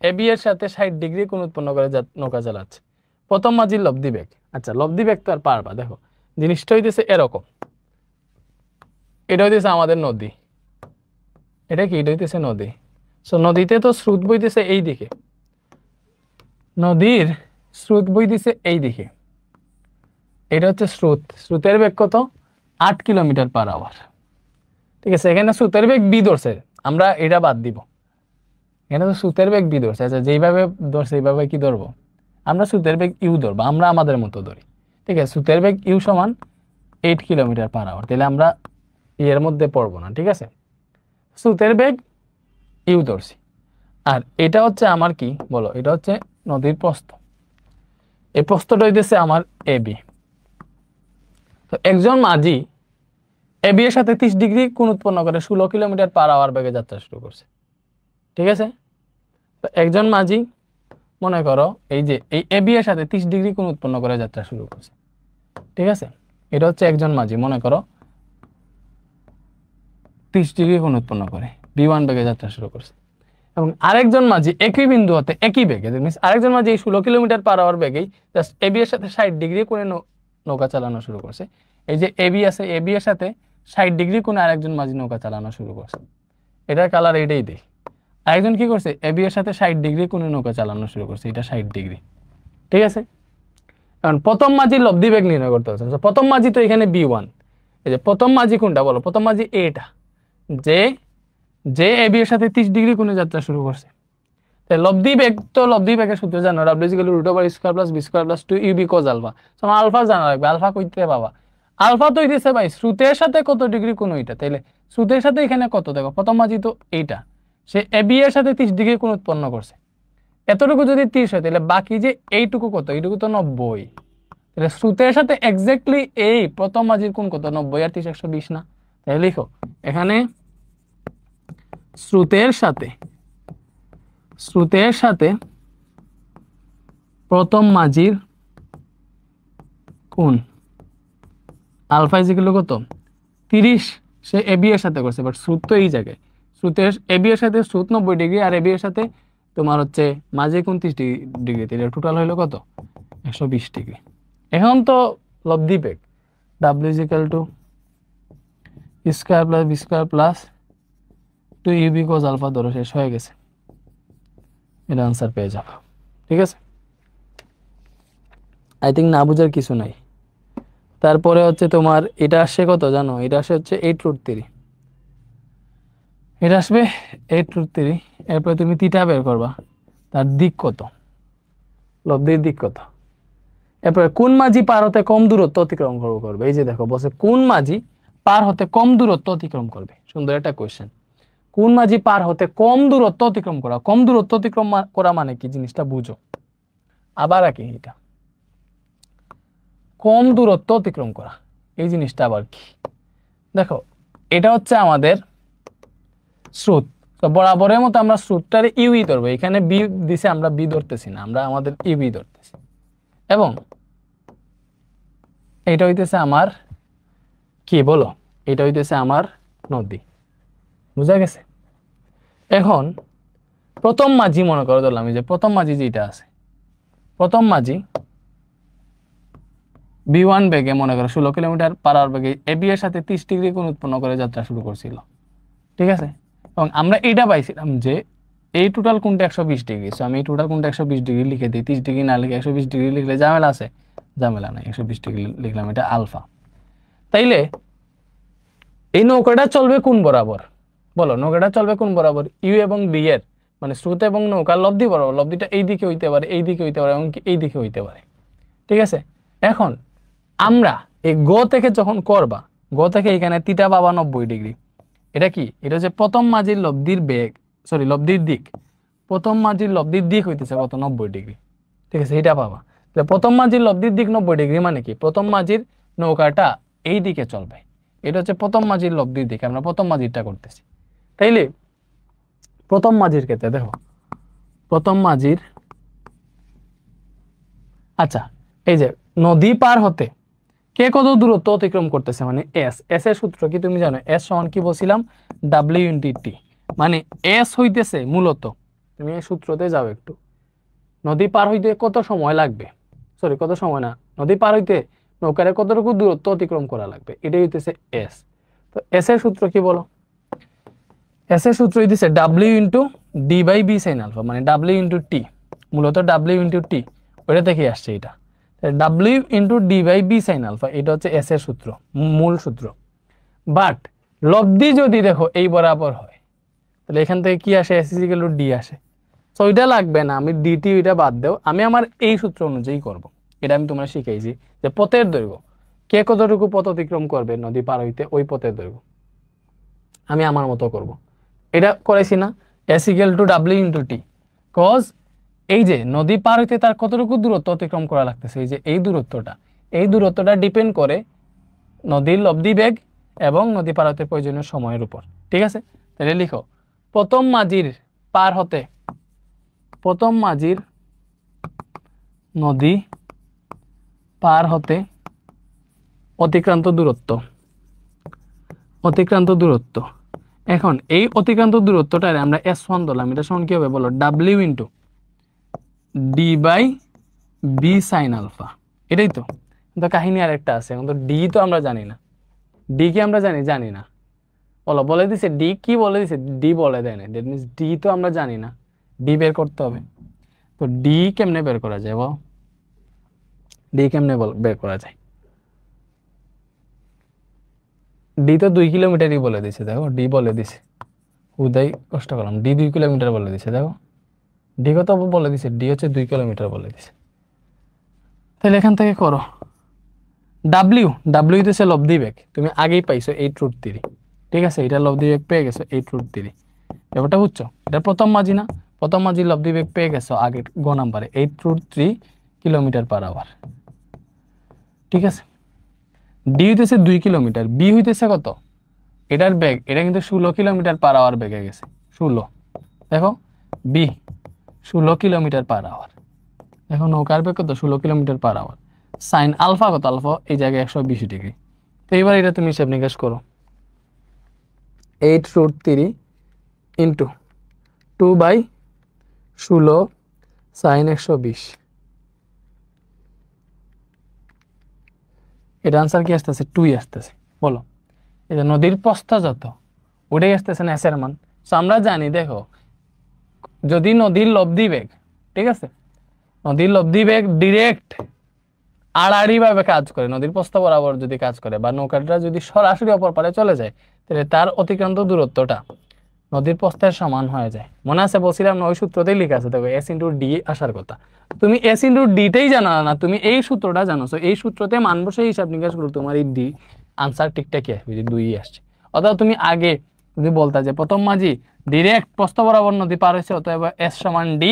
S1: এবি এর সাথে 60 ডিগ্রি কোণ উৎপন্ন করে নৌকা চালাচ্ছে। প্রথম মাঝির লব্ধি বেগ। আচ্ছা, লব্ধি বেগ তো আর পারবা। দেখো জিনিসটা হইতেছে এরকম, এটা হইতেছে আমাদের নদী, এটা কি? এটা হইতেছে নদী। সো নদীতে তো স্রোত বইতেছে এই দিকে, নদীর স্রোত বইতেছে এই দিকে, এটা হচ্ছে স্রোত। স্রোতের বেগ কত? 8 কিলোমিটার পার আওয়ার, ঠিক আছে? এখানে স্রোতের বেগ বি ধরছে, আমরা এটা বাদ দিব। এখানে তো স্রোতের বেগ বি ধরছে। আচ্ছা, যেইভাবে ধরছে এইভাবে কি ধরবো? আমরা স্রোতের বেগ ইউ ধরবো, আমরা আমাদের মতো ধরি, ঠিক আছে? স্রোতের বেগ ইউ সমান 8 কিলোমিটার পার আওয়ার, তাহলে আমরা এর মধ্যে পড়বো না, ঠিক আছে? স্রোতের বেগ ইউ ধরছি, আর এটা হচ্ছে আমার কি বলো? এটা হচ্ছে নদীর প্রস্থ। এই প্রস্থটা হইতেছে আমার এবি। তো একজন মাঝি এবি এর সাথে 30 ডিগ্রি কোণ উৎপন্ন করে 16 কিলোমিটার পার আওয়ার বেগে যাত্রা শুরু করছে, ঠিক আছে? তো একজন মাঝি মনে করো এই যে এই এবি এর সাথে 30 ডিগ্রি কোণ উৎপন্ন করে যাত্রা শুরু করছে, ঠিক আছে? এটা হচ্ছে একজন মাঝি মনে করো 30 ডিগ্রি কোণ উৎপন্ন করে বি1 বেগে যাত্রা শুরু করছে, এবং আরেকজন মাঝি একই বিন্দু হতে একই বেগে, মিনস আরেকজন মাঝি 16 কিলোমিটার পার আওয়ার বেগেই জাস্ট এবি এর সাথে 60 ডিগ্রি কোণে নৌকা চালানো শুরু করছে। এই যে এবি আছে, এবি এর সাথে 60 ডিগ্রি কোণে আরেকজন মাঝি নৌকা চালানো শুরু করছে। এটার কালার এটাই দেই। আরেকজন কি করছে? এবি এর সাথে 60 ডিগ্রি কোণে নৌকা চালানো শুরু করছে, এটা 60 ডিগ্রি, ঠিক আছে? কারণ প্রথম মাঝির লব্ধি বেগ নির্ণয় করতে হচ্ছে। প্রথম মাঝি তো এখানে বি1, এই যে প্রথম মাঝি কোনটা বলো? প্রথম মাঝি এটা, যে এবি এর সাথে 30 ডিগ্রি কোণে যাত্রা শুরু করছে। তাই লব্ধি বেগ, তো লব্ধি বেগের সূত্র জানো, w=√/2 + 2 ইউ cos আলফা। তোমার আলফা জানা লাগবে। আলফা কইতে বাবা? আলফা তো হইতেছে ভাই স্রোতের সাথে কত ডিগ্রি কোণ ওইটা, তাইলে স্রোতের সাথে এখানে কত? দেখো প্রথম মাঝি তো এইটা, সে এবি এর সাথে 30 ডিগ্রি কোণ উৎপন্ন করছে। এতটুকু যদি 30 হয় তাহলে বাকি যে এইটুকু কত? এইটুকু তো 90। তাহলে স্রোতের সাথে এক্স্যাক্টলি এই প্রথম মাঝির কোণ কত? 90 আর 30 120 না? তাহলে লিখো এখানে স্রোতের সাথে প্রথম মাঝির কোণ আলফা ইজিক্যাল টু কত? 30। সে এবি এর সাথে করছে, বাট স্রোত তো এই জায়গায়, স্রোতের এবি এর সাথে স্রোত 90 ডিগ্রি আর এবি এর সাথে তোমার হচ্ছে মাঝে 29 ডিগ্রি, তাহলে টোটাল হলো কত? 120 ডিগ্রি। এখন তো লব্ধি বেগ w = (2 + v² + 2ab cos alpha ধরো, শেষ হয়ে গেছে, এটা আনসার পেয়ে যাবো। ঠিক আছে, আই থিঙ্ক না বুঝার কিছু নাই। তারপরে হচ্ছে তোমার এটা আসছে কত জানো, এটা আসে হচ্ছে 8√3, এটা আসবে 8√3। এরপরে তুমি থিটা বের করবা, তার দিক কত, লব্ধির দিক কত। এরপরে কোন মাঝি পার হতে কম দূরত্ব অতিক্রম করবে, এই যে দেখো বসে কোন মাঝি পার হতে কম দূরত্ব অতিক্রম করবে, সুন্দর একটা কোয়েশ্চেন। কোন মাঝি পার হতে কম দূরত্ব অতিক্রম করা, কম দূরত্ব অতিক্রম করা মানে কি জিনিসটা বুঝো। আবার আগে এটা কম দূরত্ব অতিক্রম করা, এই জিনিসটা আবার কি দেখো, এটা হচ্ছে আমাদের স্রোত। তো বরাবরের মতো আমরা স্রোতটারে ইউই ধরবো, এখানে বি দিছে, আমরা বি ধরতেছি না, আমরা আমাদের ইউই ধরতেছি। এবং এটা হইতেছে আমার কি বলো, এটা হইতেছে আমার নদী, বুঝা গেছে। এখন প্রথম মাঝি মনে করো ধরলাম, এই যে প্রথম মাঝি যেটা আছে, প্রথম মাঝি b1 বেগে মনে করো 16 কিলোমিটার পার আওয়ার বেগে এবি এর সাথে 30 ডিগ্রি কোণ উৎপন্ন করে যাত্রা শুরু করছিল। ঠিক আছে, এবং আমরা এটা পাইছিলাম যে এই টোটাল কোণটা 120 ডিগ্রি। সো আমি এই টোটাল কোণটা 120 ডিগ্রি লিখে দিই, 30 ডিগ্রি না লিখে 120 ডিগ্রি লিখলে ঝামেলা আছে, ঝামেলা নাই, 120 ডিগ্রি লিখলাম, এটা আলফা। তাইলে এই নৌকাটা চলবে কোন বরাবর বলো, নৌকাটা চলবে কোন বরাবর, ইউ এবং বি এর মানে স্রোত এবং নৌকার লব্ধি বরাবর। লব্ধিটা এই দিকে হইতে পারে, এই দিকে হইতে পারে, এবং এই দিকে হইতে পারে। ঠিক আছে, এখন আমরা এই গ থেকে যখন করবা, গ থেকে এখানে থিটা পাবা 90 ডিগ্রি। এটা কি, এটা হচ্ছে প্রথম মাঝির লব্ধির বেগ, সরি লব্ধির দিক, প্রথম মাঝির লব্ধির দিক হইতেছে কত, 90 ডিগ্রি। ঠিক আছে, এটা পাবা। প্রথম মাঝির লব্ধির দিক 90 ডিগ্রি মানে কি, প্রথম মাঝির নৌকাটা এই দিকে চলবে, এটা হচ্ছে প্রথম মাঝির লব্ধির দিক, আমরা প্রথম মাঝিরটা করতেছি। তাইলে প্রথম মাঝির ক্ষেত্রে দেখো, প্রথম মাঝির, আচ্ছা এই যে নদী পার হতে কে কত দূরত্ব অতিক্রম করতেছে, মানে এস, এস এর সূত্র কি তুমি জানো, এস সমান কি বলছিলাম, ডাব্লিউ ইনটু টি। মানে এস হইতেছে মূলত, তুমি এই সূত্রতে যাও একটু, নদী পার হইতে কত সময় লাগবে, সরি কত সময় না, নদী পার হইতে নৌকারে কতটুকু দূরত্ব অতিক্রম করা লাগবে, এটাই হইতেছে এস। তো এস এর সূত্র কি বলো, এস এর সূত্র হইতেছে ডাব্লিউ into d by B sine alpha, মানে ডাব্লিউ ইনটু টি, মূলত ডাব্লিউ ইনটু টি, ওইটা থেকে আসছে এটা, ডাব্লিউ into D by B sine alpha, এটা হচ্ছে এস এর সূত্র, মূল সূত্র। বাট লব্ধি যদি দেখো এই বরাবর হয়, তাহলে এখান থেকে কি আসে, এস ইকুয়াল টু ডি আসে। সো ওইটা লাগবে না, আমি ডিটি ওইটা বাদ দেও, আমি আমার এই সূত্র অনুযায়ী করব। এটা আমি তোমরা শিখাইছি যে পথের দৈর্ঘ্য, কে কতটুকু পথ অতিক্রম করবে নদী পার হইতে, ওই পথের দৈর্ঘ্য আমি আমার মতো করব। এটা করেছি না, এস ইকুয়াল টু ডাব্লিউ ইন্টু টি, কজ এই যে নদী পার হইতে তার কতটুকু দূরত্ব অতিক্রম করা লাগতেছে, এই যে এই দূরত্বটা ডিপেন্ড করে নদীর লব্ধি বেগ এবং নদী পার হতে প্রয়োজনীয় সময়ের উপর। ঠিক আছে, তাহলে লিখো প্রথম মাঝির পার হতে, প্রথম মাঝির নদী পার হতে অতিক্রান্ত দূরত্ব, অতিক্রান্ত দূরত্ব। এখন এই অতিক্রান্ত দূরত্বটারে আমরা S1 ধরলাম, এটা সমান কি হবে বলো, ডাব্লিউ into D by B sine alpha. এটাই তো, কিন্তু কাহিনী আর একটা আছে, কিন্তু ডি তো আমরা জানি না, ডি কি আমরা জানি না, বলো বলে দিছে ডি কি বলে দিছে, ডি বলে দেয় না, দ্যাট মিন্স ডি তো আমরা জানি না, ডি বের করতে হবে। তো ডি কেমনে বের করা যায় বল, ডি কেমনে বের করা যায়, ডি তো 2 কিলোমিটারই বলে দিছে, দেখো ডি বলে দিছে, উদয় কষ্ট করলাম, ডি 2 কিলোমিটার বলে দিছে, দেখো ডি কত বলে দিছে, ডি হচ্ছে 2 কিলোমিটার বলে দিছে। তাহলে এখান থেকে করো, ডাব্লিউ হইতেছে লব্ধি বেগ, তুমি আগেই পাইছো 8√3। ঠিক আছে, এটা লব্ধি বেগ পেয়ে গেছো 8√3, ব্যাপারটা বুঝছো, এটা প্রথম মাঝি না, প্রথম মাঝি লব্ধি বেগ পেয়ে গেছো আগে গ নাম্বারে 8√3 কিলোমিটার পার আওয়ার। ঠিক আছে, ডি হইতেছে 2 কিলোমিটার, বি হইতেছে কত, এটার বেগ, এটা কিন্তু 16 কিলোমিটার পার আওয়ার বেগে গেছে, 16, দেখো বি 16 কিলোমিটার পার আওয়ার, দেখো নৌকার বেগ কত, 16 kilometre per hour. Sine alpha কত, আলফা এই জায়গায় 120 ডিগ্রি। তো এবার এটা তুমি হিসাব নিকাশ করো, 8√3 ইন্টু 2/16 সাইন 120, এটা আনসার কি আসতেছে, 2 আসতেছে। বলো, এই যে নদীর প্রস্থ যত ওটাই আসতেছে না এস এর মান, So, আমরা জানি দেখো যদি নদীর লব্ধি বেগ, ঠিক আছে, নদীর লব্ধি বেগ ডিরেক্ট আড়াআড়ি ভাবে কাজ করে, নদীর প্রস্থ বরাবর যদি কাজ করে বা নৌকাটা যদি সরাসরি অপর পারে চলে যায়, তাহলে তার অতিক্রান্ত দূরত্বটা নদীর প্রস্থের সমান হয়ে যায়। মনে আছে বলছিলাম না, ওই সূত্রতেই লেখা আছে দেখো S × D আসার কথা। তুমি S × D তেই জানো না, তুমি এই সূত্রটা জানো। এই সূত্রতে মান বসে হিসাব নিকাশ করো, তোমার এই ডি আনসার ঠিকঠাকই আসবে, যে 2 আসছে। অথবা তুমি আগে যদি বলতা যে প্রথম মাঝি ডিরেক্ট প্রস্থ বরাবর নদী পার হয়েছে, অতএব S = D,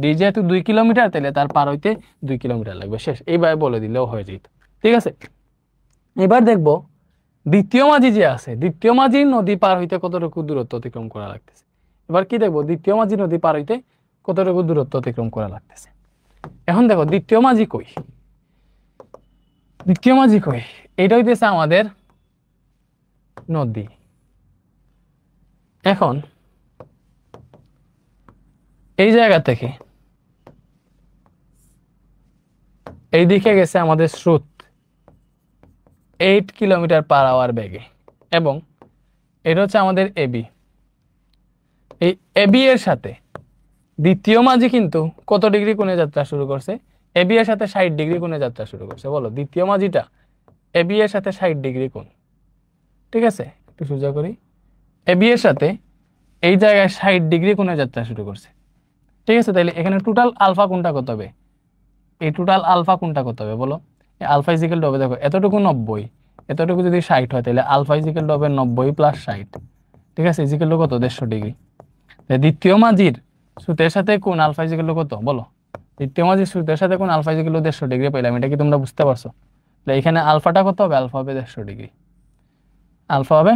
S1: ডি যেহেতু 2 কিলোমিটার, তাহলে তার পার হইতে 2 কিলোমিটার লাগবে, শেষ। এইভাবে বলে দিলেও হয়ে যেত, ঠিক আছে। এবার দেখবো দ্বিতীয় মাঝি যে আছে, দ্বিতীয় মাঝি নদী পার হইতে কতটুকু দূরত্ব অতিক্রম করা লাগতেছে। এবার কি দেখবো, দ্বিতীয় মাঝি নদী পার হইতে কতটুকু দূরত্ব অতিক্রম করা লাগতেছে। এখন দেখো দ্বিতীয় মাঝি কই, দ্বিতীয় মাঝি কই, এইটা হইতেছে আমাদের নদী। এখন এই জায়গা থেকে এই দিকে গেছে আমাদের স্রোত 8 কিলোমিটার/আওয়ার বেগে, এবং এটা হচ্ছে আমাদের এবি। এই এবি এর সাথে দ্বিতীয় মাঝি কিন্তু কত ডিগ্রি কোণে যাত্রা শুরু করছে? এবি এর সাথে 60 ডিগ্রি কোণে যাত্রা শুরু করছে। বলো দ্বিতীয় মাঝিটা এবি এর সাথে 60 ডিগ্রি কোণ, ঠিক আছে, একটু সোজা করি। এবি এর সাথে এই জায়গায় 60 ডিগ্রি কোণে যাত্রা শুরু করছে, ঠিক আছে। তাহলে এখানে টোটাল আলফা কোণটা কত হবে? এই টোটাল আলফা কোণটা কত হবে বলো? আলফা ইজিক্যাল টু হবে, দেখো এতটুকু 90, এতটুকু যদি 60 হয়, তাহলে আলফা ইজিক্যাল টু হবে 90 + 60, ঠিক আছে, ইজিক্যাল টু কত? 150 ডিগ্রি। দ্বিতীয় মাঝির স্রোতের সাথে কোণ আলফা ইজিক্যাল টু কত বলো? দ্বিতীয় মাঝির স্রোতের সাথে কোণ আলফা ইজিক্যাল টু 150 ডিগ্রি পাইলাম। এটা কি তোমরা বুঝতে পারছো? তাহলে এখানে আলফাটা কত হবে? আলফা হবে 150 ডিগ্রি, আলফা হবে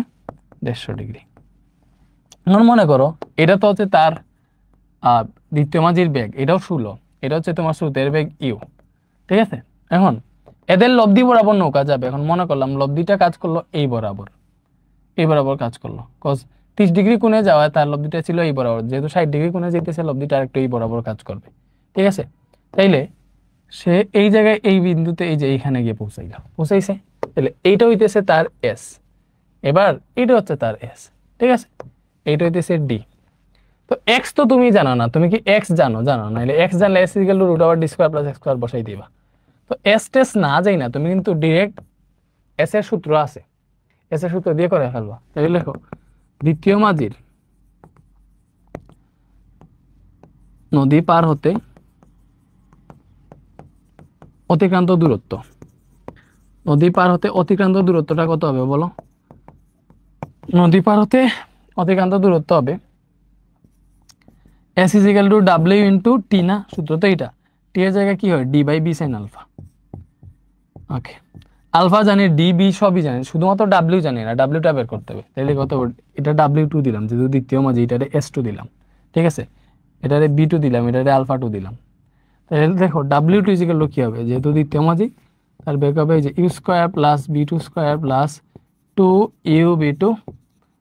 S1: 150 ডিগ্রি। এখন মনে করো এটা তো হচ্ছে তার দ্বিতীয় মাঝির বেগ, এটাও 16, এটা হচ্ছে তোমার স্রোতের বেগ ইউ, ঠিক আছে। এখন এদের লব্ধি বরাবর নৌকা যাবে। এখন মনে করলাম লব্ধিটা কাজ করলো এই বরাবর, এই বরাবর কাজ করলো, কজ 30 ডিগ্রি কোণে যাওয়ায় তার লব্ধিটা ছিল এই বরাবর, যেহেতু 60 ডিগ্রি কোণে যেতেছে লব্ধিটা একটু এই বরাবর কাজ করবে, ঠিক আছে। তাইলে সে এই জায়গায় এই বিন্দুতে এই যে এইখানে গিয়ে পৌঁছাইছে, তাহলে এইটা হইতেছে তার এস। এবার এটা হচ্ছে তার এস, ঠিক আছে, এইটা হইতেছে ডি। তো এক্স তো তুমি জানো না, তুমি কি এক্স জানো? জানো না। এক্স জানলে S equal two √d² + x² বসাই দিবা। তো এস টেস না যাই না, তুমি কিন্তু ডিরেক্ট এস এর সূত্র আছে, এস এর সূত্র দিয়ে করে ফেলবা। তাহলে লেখো দ্বিতীয় মাঝির নদী পার হতে অতিক্রান্ত দূরত্ব, নদী পার হতে অতিক্রান্ত দূরত্বটা কত হবে বলো? নদী পার হতে অতিক্রান্ত দূরত্ব হবে S = W × T না, সূত্র তো এটা। T এর জায়গায় কি হয়? D/B sin alpha. Okay, alpha জানি, ডি বি সবই জানি, শুধুমাত্র W জানি না, Wটা বের করতে হবে। তাহলে কত? এটা W2 দিলাম, যেহেতু দ্বিতীয় মাঝি, এটারে S2 দিলাম, ঠিক আছে, এটারে B2 দিলাম, এটারে আলফা 2 দিলাম। তাহলে দেখো W2 = কি হবে? যেহেতু দ্বিতীয় মাঝি, তার বের হবে যে U² + B2² + 2UB2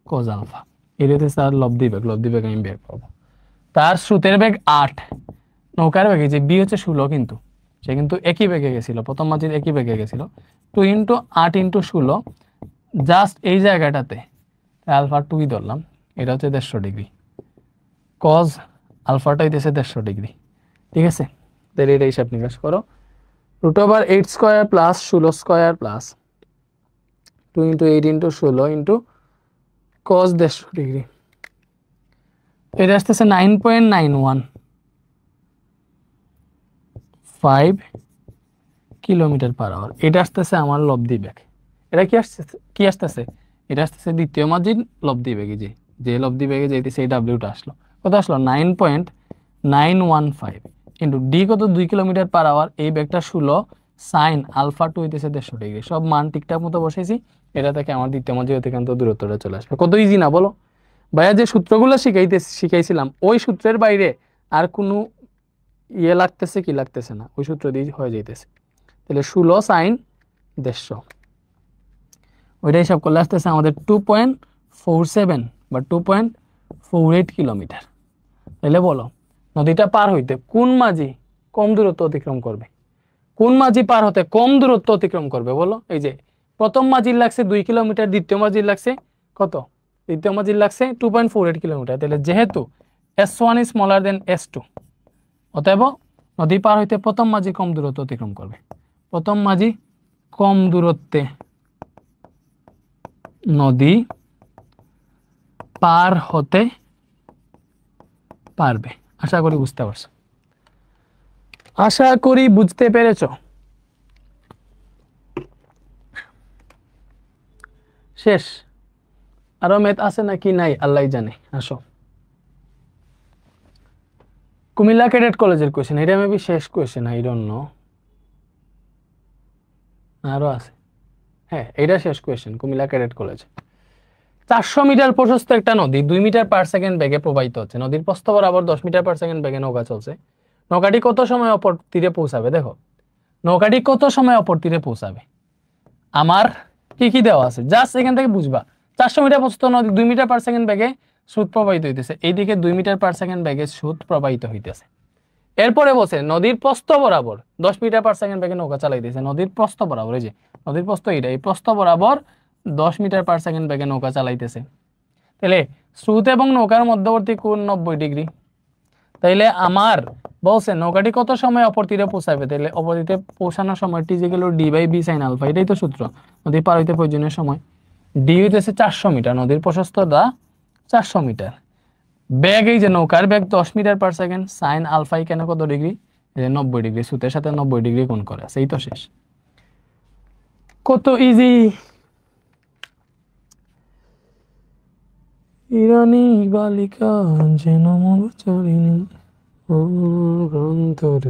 S1: cos alpha. এটাতে স্যার লব্ধি বেগ, লব্ধি বেগ আমি বের করবো। তার স্রোতের বেগ 8, নৌকার বেগে যে বি হচ্ছে 16, কিন্তু সে কিন্তু একই বেগে গেছিল, প্রথম মাঝির একই বেগে গেছিল। 2 × 8 × 16, জাস্ট এই জায়গাটাতে আলফা 2 ধরলাম, এটা হচ্ছে 150 ডিগ্রি, কজ আলফাটা হইতেছে 150 ডিগ্রি, ঠিক আছে। তাহলে এটা হিসাব নিকাশ করো, √8² + 16² + 2 × 8 × 16 cos 150 ডিগ্রি, এটা আসতেছে 9.915 কিলোমিটার/আওয়ার। এটা আসতেছে আমার লব্ধি বেগ। এটা কি আসতেছে? এটা আসতেছে দ্বিতীয় মাঝির লব্ধি বেগে, যে লব্ধি বেগে যেতেছে এই ডাব্লিউটা আসলো, কত আসলো? 9.915 কিন্তু ডি কত? 2 কিলোমিটার/আওয়ার। এই বেগটা 16, সাইন আলফা 2 হইতেছে 150 ডিগ্রি। সব মান ঠিকঠাক মতো বসাইছি, এটা থেকে আমার দ্বিতীয় মাঝি অতিক্রান্ত দূরত্বটা চলে আসবে। কত ইজি না বলো? ভাইয়া যে সূত্রগুলো শিখাইছিলাম, ওই সূত্রের বাইরে আর কোনো ইয়ে লাগতেছে কি? লাগতেছে না, ওই সূত্র দিয়ে হয়ে যাইতেছে। তাহলে 16 সাইন 150, ওইটা হিসাব করলে আসতেছে আমাদের 2.47 বা 2.48 কিলোমিটার। তাহলে বলো নদীটা পার হইতে কোন মাঝি কম দূরত্ব অতিক্রম করবে? কোন মাঝি পার হতে কম দূরত্ব অতিক্রম করবে বলো? এই যে প্রথম মাঝির লাগছে 2 কিলোমিটার, দ্বিতীয় মাঝির লাগছে কত? দ্বিতীয় মাঝি লাগছে 2.48 কিলোমিটার। তাহলে যেহেতু S1 is smaller than S2, অতএব নদী পার হইতে প্রথম মাঝি কম দূরত্ব অতিক্রম করবে। প্রথম মাঝি কম দূরত্বে নদী পার হতে পারবে। আশা করি বুঝতে পারছো, আশা করি বুঝতে পেরেছ। শেষ? আরো ম্যাথ আছে নাকি নাই আল্লাহ জানে। আসো, কুমিল্লা ক্যাডেট কলেজের কোয়েশ্চেন, এটা মেবি শেষ কোয়েশ্চেন, আই ডোন্ট নো, আরো আছে। হ্যাঁ, এটা শেষ question. Comilla cadet college. 400 metre প্রশস্ত একটা নদী 2 মিটার পার সেকেন্ড বেগে প্রবাহিত হচ্ছে। নদীর প্রস্থ বরাবর 10 মিটার পার সেকেন্ড বেগে নৌকা চলছে। নৌকাটি কত সময় অপর তীরে পৌঁছাবে? দেখো, নৌকাটি কত সময় অপর তীরে পৌঁছাবে। আমার কি কি দেওয়া আছে জাস্ট এখান থেকে বুঝবা। 400 মিটার প্রশস্ত নদী 2 মিটার পার সেকেন্ড বেগে স্রোত প্রবাহিত হইতেছে, এইদিকে 2 মিটার পার সেকেন্ড বেগে স্রোত প্রবাহিত হইতেছে। এরপরে বলছে নদীর প্রস্থ বরাবর 10 মিটার পার সেকেন্ড বেগে নৌকা চালাইতেছে। নদীর প্রস্থ বরাবর, এই যে নদীর প্রস্থ এইটা, এই প্রস্থ বরাবর 10 মিটার পার সেকেন্ড বেগে নৌকা চালাইতেছে। তাহলে স্রোত এবং নৌকার মধ্যবর্তী কোণ 90 ডিগ্রি। তাইলে আমার বলছে নৌকাটি কত সময় অপর তীরে পৌঁছাবে। তাহলে অপর তীরে পৌঁছানোর সময় টি গেল d/b sin আলফা, এটাই তো সূত্র। নদী পার হইতে প্রয়োজনীয় সময় ডি হইতেছে 400 মিটার, নদীর প্রশস্ততা 400 মিটার। বেগ, এই যে নৌকার বেগ 10 metre per second, sine alpha কেন কত ডিগ্রি? 90 ডিগ্রি। স্রোতের সাথে 90 ডিগ্রি কোণ করে আছে, এই তো শেষ। কত ইজি। ইরানি বালিকা যেন মন চলিনি অন্তর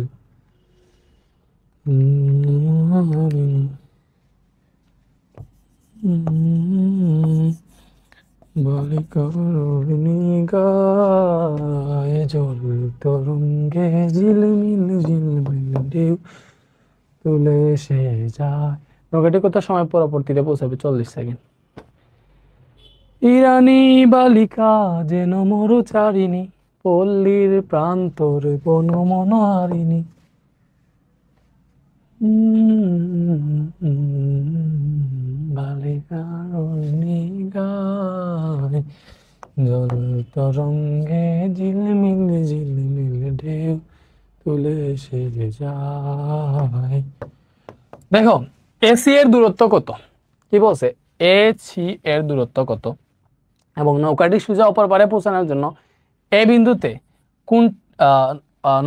S1: বালিকার গায়ে জল তরঙ্গে ঝিলমিল ঝিলমিল ঢেউ তুলে সে যায়। নৌকাটি কত সময় পর অপর তীরে পৌঁছাবে? 40 সেকেন্ড। ইরানি বালিকা যেন মরুচারিণী, পল্লীর প্রান্তর বনমনোহারিণী। বালিকার গায়ে জল তরঙ্গে ঝিলমিল ঝিলমিল ঢেউ তুলে সে যায়। দেখো, এসি এর দূরত্ব কত? কি বলছে? এসি এর দূরত্ব কত এবং নৌকাটি সোজা অপর পারে পৌঁছানোর জন্য এ বিন্দুতে কোন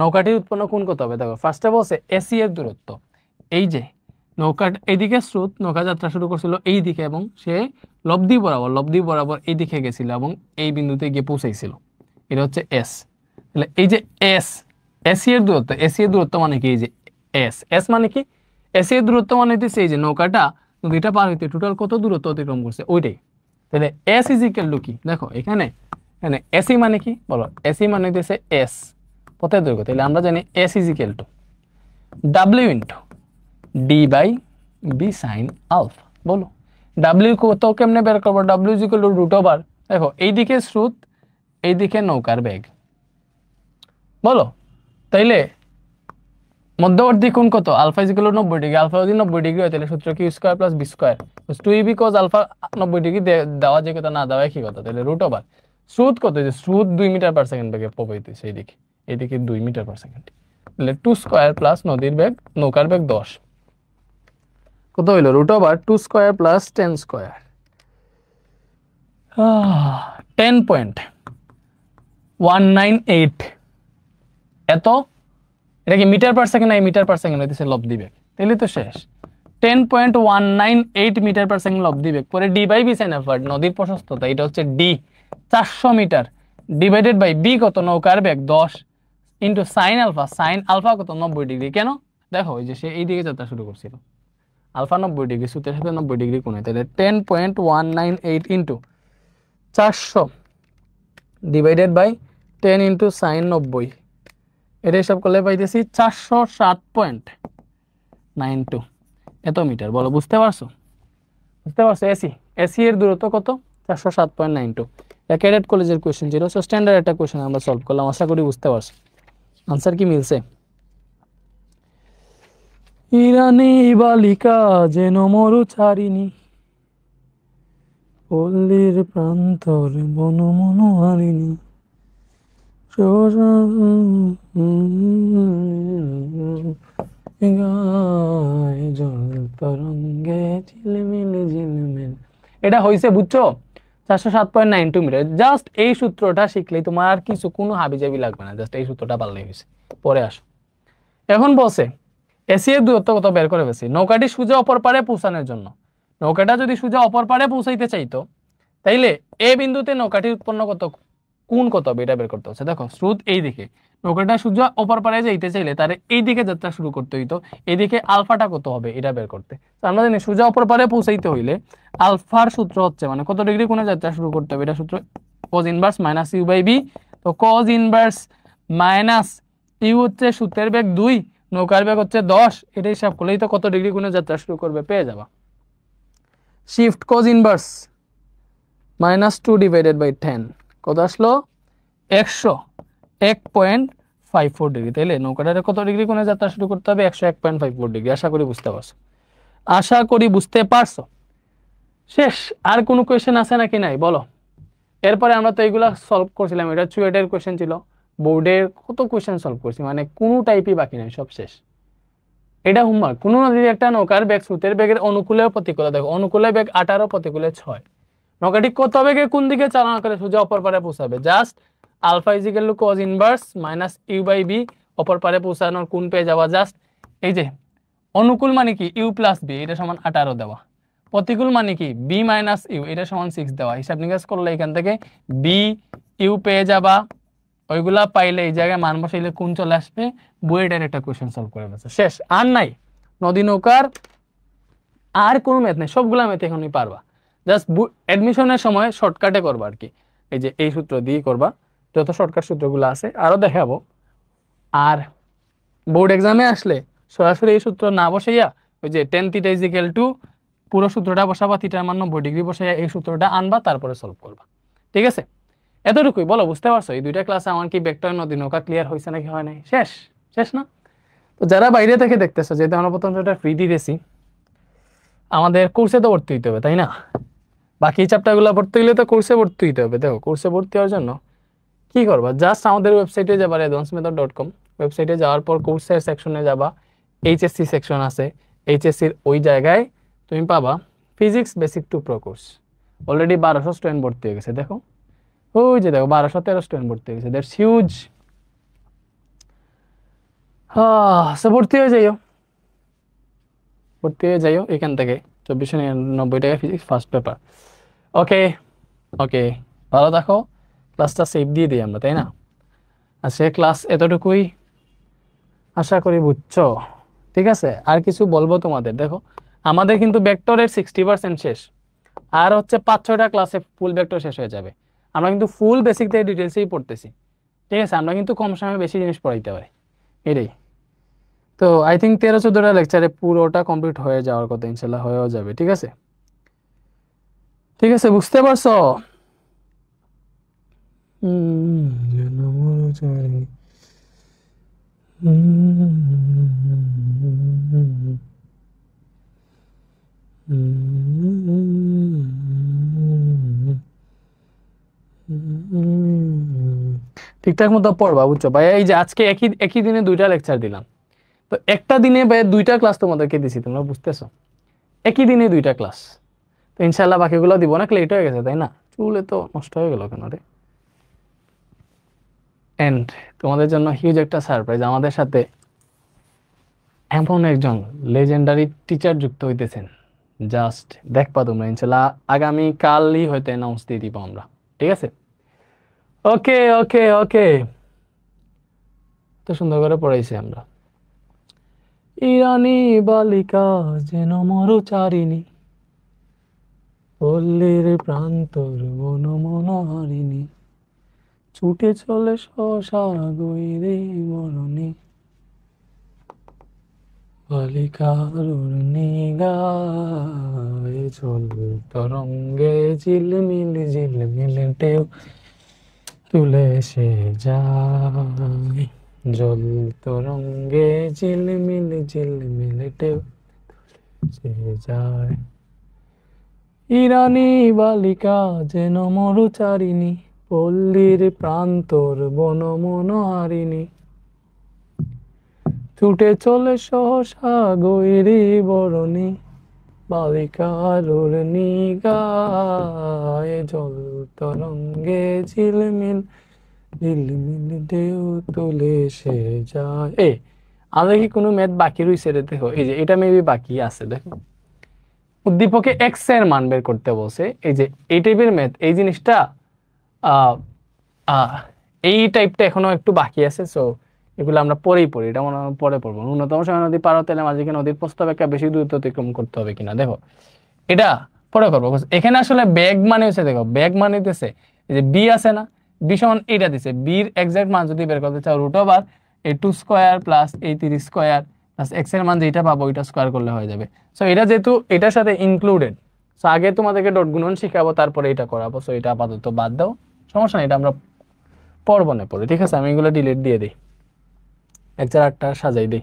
S1: নৌকাটির উৎপন্ন কোণ কত হবে? দেখো, ফার্স্টে বলছে এসি এর দূরত্ব। এই যে নৌকা, এইদিকে স্রোত, নৌকা যাত্রা শুরু করছিল এই দিকে এবং সে লব্ধি বরাবর এই দিকে গেছিল এবং এই বিন্দুতে গিয়ে পৌঁছাইছিল। এটা হচ্ছে এস। তাহলে এই যে এসি এর দূরত্ব মানে কি? এই যে এস মানে কি? এসি এর দূরত্ব মানে হইতেছে এই যে নৌকাটা নদীটা পার হইতে টোটাল কত দূরত্ব অতিক্রম করছে ওইটাই। তাহলে এস ইজ ইকুয়াল টু কি? দেখো এখানে এসি মানে কি বলো? এসি মানে হইতেছে এস, পথের দৈর্ঘ্য। তাহলে আমরা জানি এস ইজ ইকুয়াল টু ডাব্লিউ ইন্টু d/b sin আলফা। বলো ডাব্লিউ কত কেমনে বের করবো? ডাব্লিউ is equal to root over, দেখো এইদিকে স্রোত এইদিকে নৌকার বেগ। বলো তাইলে মধ্যবর্তী কোণ কত? Alpha is equal to 90 degree. Alpha যদি 90 ডিগ্রি হয় তাহলে সূত্র q square plus B square. 2ab cos alpha 90 degree দেওয়া যে কথা, না দেওয়া একই কথা। তাহলে রুট ওভার স্রোত কত? যে স্রোত 2 মিটার পার সেকেন্ড বেগে প্রবাহিত হচ্ছে এইদিকে 2 মিটার পার সেকেন্ড। তাহলে 2 স্কয়ার প্লাস নদীর বেগ, নৌকার বেগ 10, কত হইল? Root over 2 square plus 10 square, 10.198। এত এটা কি metre per second? Metre per second হইতেছে লব্ধি বেগ। তাহলে তো শেষ। 10.198 মিটার পার সেকেন্ড লব্ধি বেগ। পরে d/b sin আলফা, নদীর প্রশস্ততা, এটা হচ্ছে d 400 metre divided by b কত? নৌকার বেগ 10 into sine alpha. Sine alpha কত? 90 ডিগ্রি। কেন? দেখো ওই যে সে এইদিকে যাত্রা শুরু করছিল, আলফা 90 ডিগ্রি, সূত্রের সাথে 90 ডিগ্রি কোণে। তাহলে 10.198 into 400 divided by 10 into sine 90, এটা হিসাব করলে পাইতেছি 407.92 এত মিটার। বলো বুঝতে পারছো? এসি এর দূরত্ব কত? 407.92। ক্যাডেট কলেজের কোয়েশ্চেন ছিল, সো স্ট্যান্ডার্ড একটা কোয়েশ্চেন আমরা সলভ করলাম। আশা করি বুঝতে পারছো। আনসার কি মিলছে? ইরানি বালিকা যেন মরুচারিণী, পল্লীর প্রান্তর বন মনোহারিণী গায় জল তরঙ্গে ঝিলমিল ঝিলমিল। এটা হয়েছে বুঝছো 407.92 মিটার। জাস্ট এই সূত্রটা শিখলেই তোমার আর কিছু কোনো হাবিজাবি লাগবে না, জাস্ট এই সূত্রটা পারলেই হয়েছে। পরে আসো, এখন বলছে এসি এর দূরত্ব কত বের করে ফেলছি। নৌকাটি সোজা অপর পারে পৌঁছানোর জন্য, নৌকাটা যদি সোজা অপর পারে পৌঁছাইতে চাইতো তাইলে এ বিন্দুতে নৌকাটি উৎপন্ন কত কোণ কত হবে এটা বের করতে হচ্ছে। দেখো স্রোত এই দিকে, নৌকাটা সোজা অপর পারে যাইতে চাইলে তার এই দিকে যাত্রা শুরু করতে হইতো, এইদিকে আলফাটা কত হবে এটা বের করতে। তো আমরা জানি সোজা অপর পারে পৌঁছাইতে হইলে আলফার সূত্র হচ্ছে মানে কত ডিগ্রি কোণে যাত্রা শুরু করতে হবে, এটা সূত্র cos inverse minus you by b. তো cos ইনভার্স মাইনাস ইউ হচ্ছে সূত্রের বেগ 2, নৌকার বেগ হচ্ছে 10, এটা হিসাব করলেই তো কত ডিগ্রি কোণে যাত্রা শুরু করবে পেয়ে যাবা। Shift cos inverse minus 2 divided by 10 কত আসলো 101.54 ডিগ্রি। তাইলে নৌকাটারে কত ডিগ্রি কোণে যাত্রা শুরু করতে হবে 101.54 ডিগ্রি। আশা করি বুঝতে পারছো, আশা করি বুঝতে পারছো। শেষ, আর কোনো কোয়েশ্চেন আছে নাকি নাই বলো। এরপরে আমরা তো এইগুলা সলভ করছিলাম, এটা চুয়েটের কোয়েশ্চেন ছিল, বোর্ডের কত কোয়েশ্চেন সলভ করছি, মানে কোনো টাইপই বাকি নাই, সব শেষ। এটা হোমওয়ার্ক। কোনো নদীর একটা নৌকার বেগ স্রোতের বেগের অনুকূলে প্রতিকূলে, দেখো অনুকূলে বেগ 18, প্রতিকূলে 6, নৌকাটি কত বেগে কোন দিকে চালনা করে সোজা অপর পারে পৌঁছাবে। Just alpha is equal to cos inverse minus you by b, অপর পারে পৌঁছানোর কোণ পেয়ে যাওয়া। জাস্ট এই যে অনুকূল মানে কি ইউ প্লাস বি, এটা সমান 18 দেওয়া, প্রতিকূল মানে কি বি মাইনাস ইউ, এটা সমান 6 দেওয়া। হিসাব নিকাশ করলে এখান থেকে বি ইউ পেয়ে যাবা, ওইগুলা পাইলে এই জায়গায় মান বসাইলে কোণ চলে আসবে। বইয়ের একটা কোয়েশ্চেন সলভ করে ফেলছে, শেষ। আর নাই নদী নৌকার আর কোনো ম্যাথ নেই, সবগুলা ম্যাথ এখনই পারবা। জাস্ট অ্যাডমিশনের সময় শর্টকাটে করবা আর কি, এই যে এই সূত্র দিয়ে করবা, যত শর্টকাট সূত্রগুলো আছে আরো দেখাবো। আর বোর্ড এক্সামে আসলে সরাসরি এই সূত্র না বসাইয়া ওই যে tan θ = পুরো সূত্রটা বসাবা, থিটার মান 90 ডিগ্রি বসাইয়া এই সূত্রটা আনবা, তারপরে সলভ করবা। ঠিক আছে, এতটুকুই। বলো বুঝতে পারছো? এই দুইটা ক্লাসে আমার কি ভেক্টর নদী নৌকা ক্লিয়ার হয়েছে নাকি হয় নাই? শেষ, শেষ না? তো যারা বাইরে থেকে দেখতেছো, যেহেতু আমরা প্রথম ফ্রি দিতেছি, আমাদের কোর্সে তো ভর্তি হইতে হবে তাই না? বাকি চ্যাপ্টারগুলো ভর্তি হইলে তো কোর্সে ভর্তি হইতে হবে। দেখো কোর্সে ভর্তি হওয়ার জন্য কি করবা, জাস্ট আমাদের ওয়েবসাইটে যাবা advancemethod.com, ওয়েবসাইটে যাওয়ার পর কোর্সের সেকশনে যাবা, এইচএসসি সেকশন আছে, এইচএসসির ওই জায়গায় তুমি পাবা physics basic 2 pro course. Already 1200 student ভর্তি হয়ে গেছে, দেখো ওই যে দেখো 1213 স্টুডেন্ট ভর্তি হয়ে গেছে, দ্যাটস হিউজ। সে ভর্তি হয়ে যাইও, ভর্তি হয়ে যাইও এখান থেকে। 2499 টাকা ফিজিক্স ফার্স্ট পেপার। ওকে ওকে, ভালো থাকো। ক্লাসটা সেভ দিয়ে দিই আমরা তাই না? আচ্ছা ক্লাস এতটুকুই, আশা করি বুঝছো। ঠিক আছে, আর কিছু বলবো তোমাদের। দেখো আমাদের কিন্তু ভেক্টরের 60% শেষ, আর হচ্ছে 5-6টা ক্লাসে ফুল ভেক্টর শেষ হয়ে যাবে। আমরা কিন্তু ফুল বেসিক থেকে ডিটেলসেই পড়তেছি। ঠিক আছে, আমরা কিন্তু কম সময়ে বেশি জিনিস পড়াইতে পারি, এটাই। তো আই থিঙ্ক 13-14টা লেকচারে পুরোটা কমপ্লিট হয়ে যাওয়ার কথা, ইনশাল্লাহ হয়েও যাবে। ঠিক আছে, ঠিক আছে, বুঝতে পারছো? ঠিকঠাক মতো পড়বা, বুঝছো ভাই? এই যে আজকে একই দিনে 2টা লেকচার দিলাম, তো একটা দিনে ভাই 2টা ক্লাস তোমাদেরকে দিছি, তোমরা বুঝতেছো? একই দিনে 2টা ক্লাস, তো ইনশাল্লাহ বাকিগুলো দিব না। লেট হয়ে গেছে তাই না? চুলে তো নষ্ট হয়ে গেল কেন রে? এন্ড তোমাদের জন্য হিউজ একটা সারপ্রাইজ, আমাদের সাথে এমন একজন লেজেন্ডারি টিচার যুক্ত হইতেছেন, জাস্ট দেখবা তোমরা। ইনশাল্লাহ আগামী কালই হয়তো অ্যানাউন্স দিয়ে দিব আমরা। ঠিক আছে, ওকে ওকে ওকে, তো সুন্দর করে পড়াইছি আমরা। ইরানি বালিকা যেন মরুচারিণী, পল্লীর প্রান্তর বন মনোহারিণী, ছুটে চলে শশা গৈরে মরণে, বালিকার গায়ে জল তরঙ্গে ঝিলমিল ঝিলমিল ঢেউ তুলে সে যায়, জল তরঙ্গে ঝিলমিল ঝিলমিল ঢেউ সে যায়। ইরানী বালিকা যেন মরুচারিণী, পল্লীর প্রান্তর বনমনোহারিণী, ছুটে চলে সহসা গৈরী বরণী, বালিকার নিগায়ে জল তরঙ্গে ঝিলমিল ঝিলমিল ঢেউ তুলে সে যায়। আমাদের কি কোনো ম্যাথ বাকি রয়েছে রে? দেখো এই যে এটা মেবি বাকি আছে। দেখো উদ্দীপকে এক্স এর মান বের করতে বলছে, এই যে এই টাইপের ম্যাথ, এই জিনিসটা এই টাইপটা এখনো একটু বাকি আছে। সো এগুলো আমরা পরেই পড়ি, এটা মনে হয় পরে পড়বো। ন্যূনতম সময় নদী পার হতে মাঝে নদীর প্রস্থ অপেক্ষা বেশি দূরত্ব অতিক্রম করতে হবে কিনা, দেখো এটা পরে করবো। এখানে আসলে বেগ মানে হচ্ছে, দেখো বেগ মানে দিতেছে এই যে বি আছে না, বি সমান এটা দিছে, বির এক্সাক্ট মান যদি বের করতে চাও রুট ওভার এই 2 স্কয়ার প্লাস এই 3 স্কয়ার প্লাস এক্স এর মান যেটা পাবো ওইটা স্কয়ার করলে হয়ে যাবে। সো এটা যেহেতু এটার সাথে ইনক্লুডেড, সো আগে তোমাদেরকে ডট গুণন শিখাবো, তারপরে এটা করাবো। সো এটা আপাতত বাদ দাও, সমস্যা নেই, এটা আমরা পড়বো না পরে, ঠিক আছে? আমি এগুলো ডিলিট দিয়ে দিই, 1 4 8টা সাজাই দিই।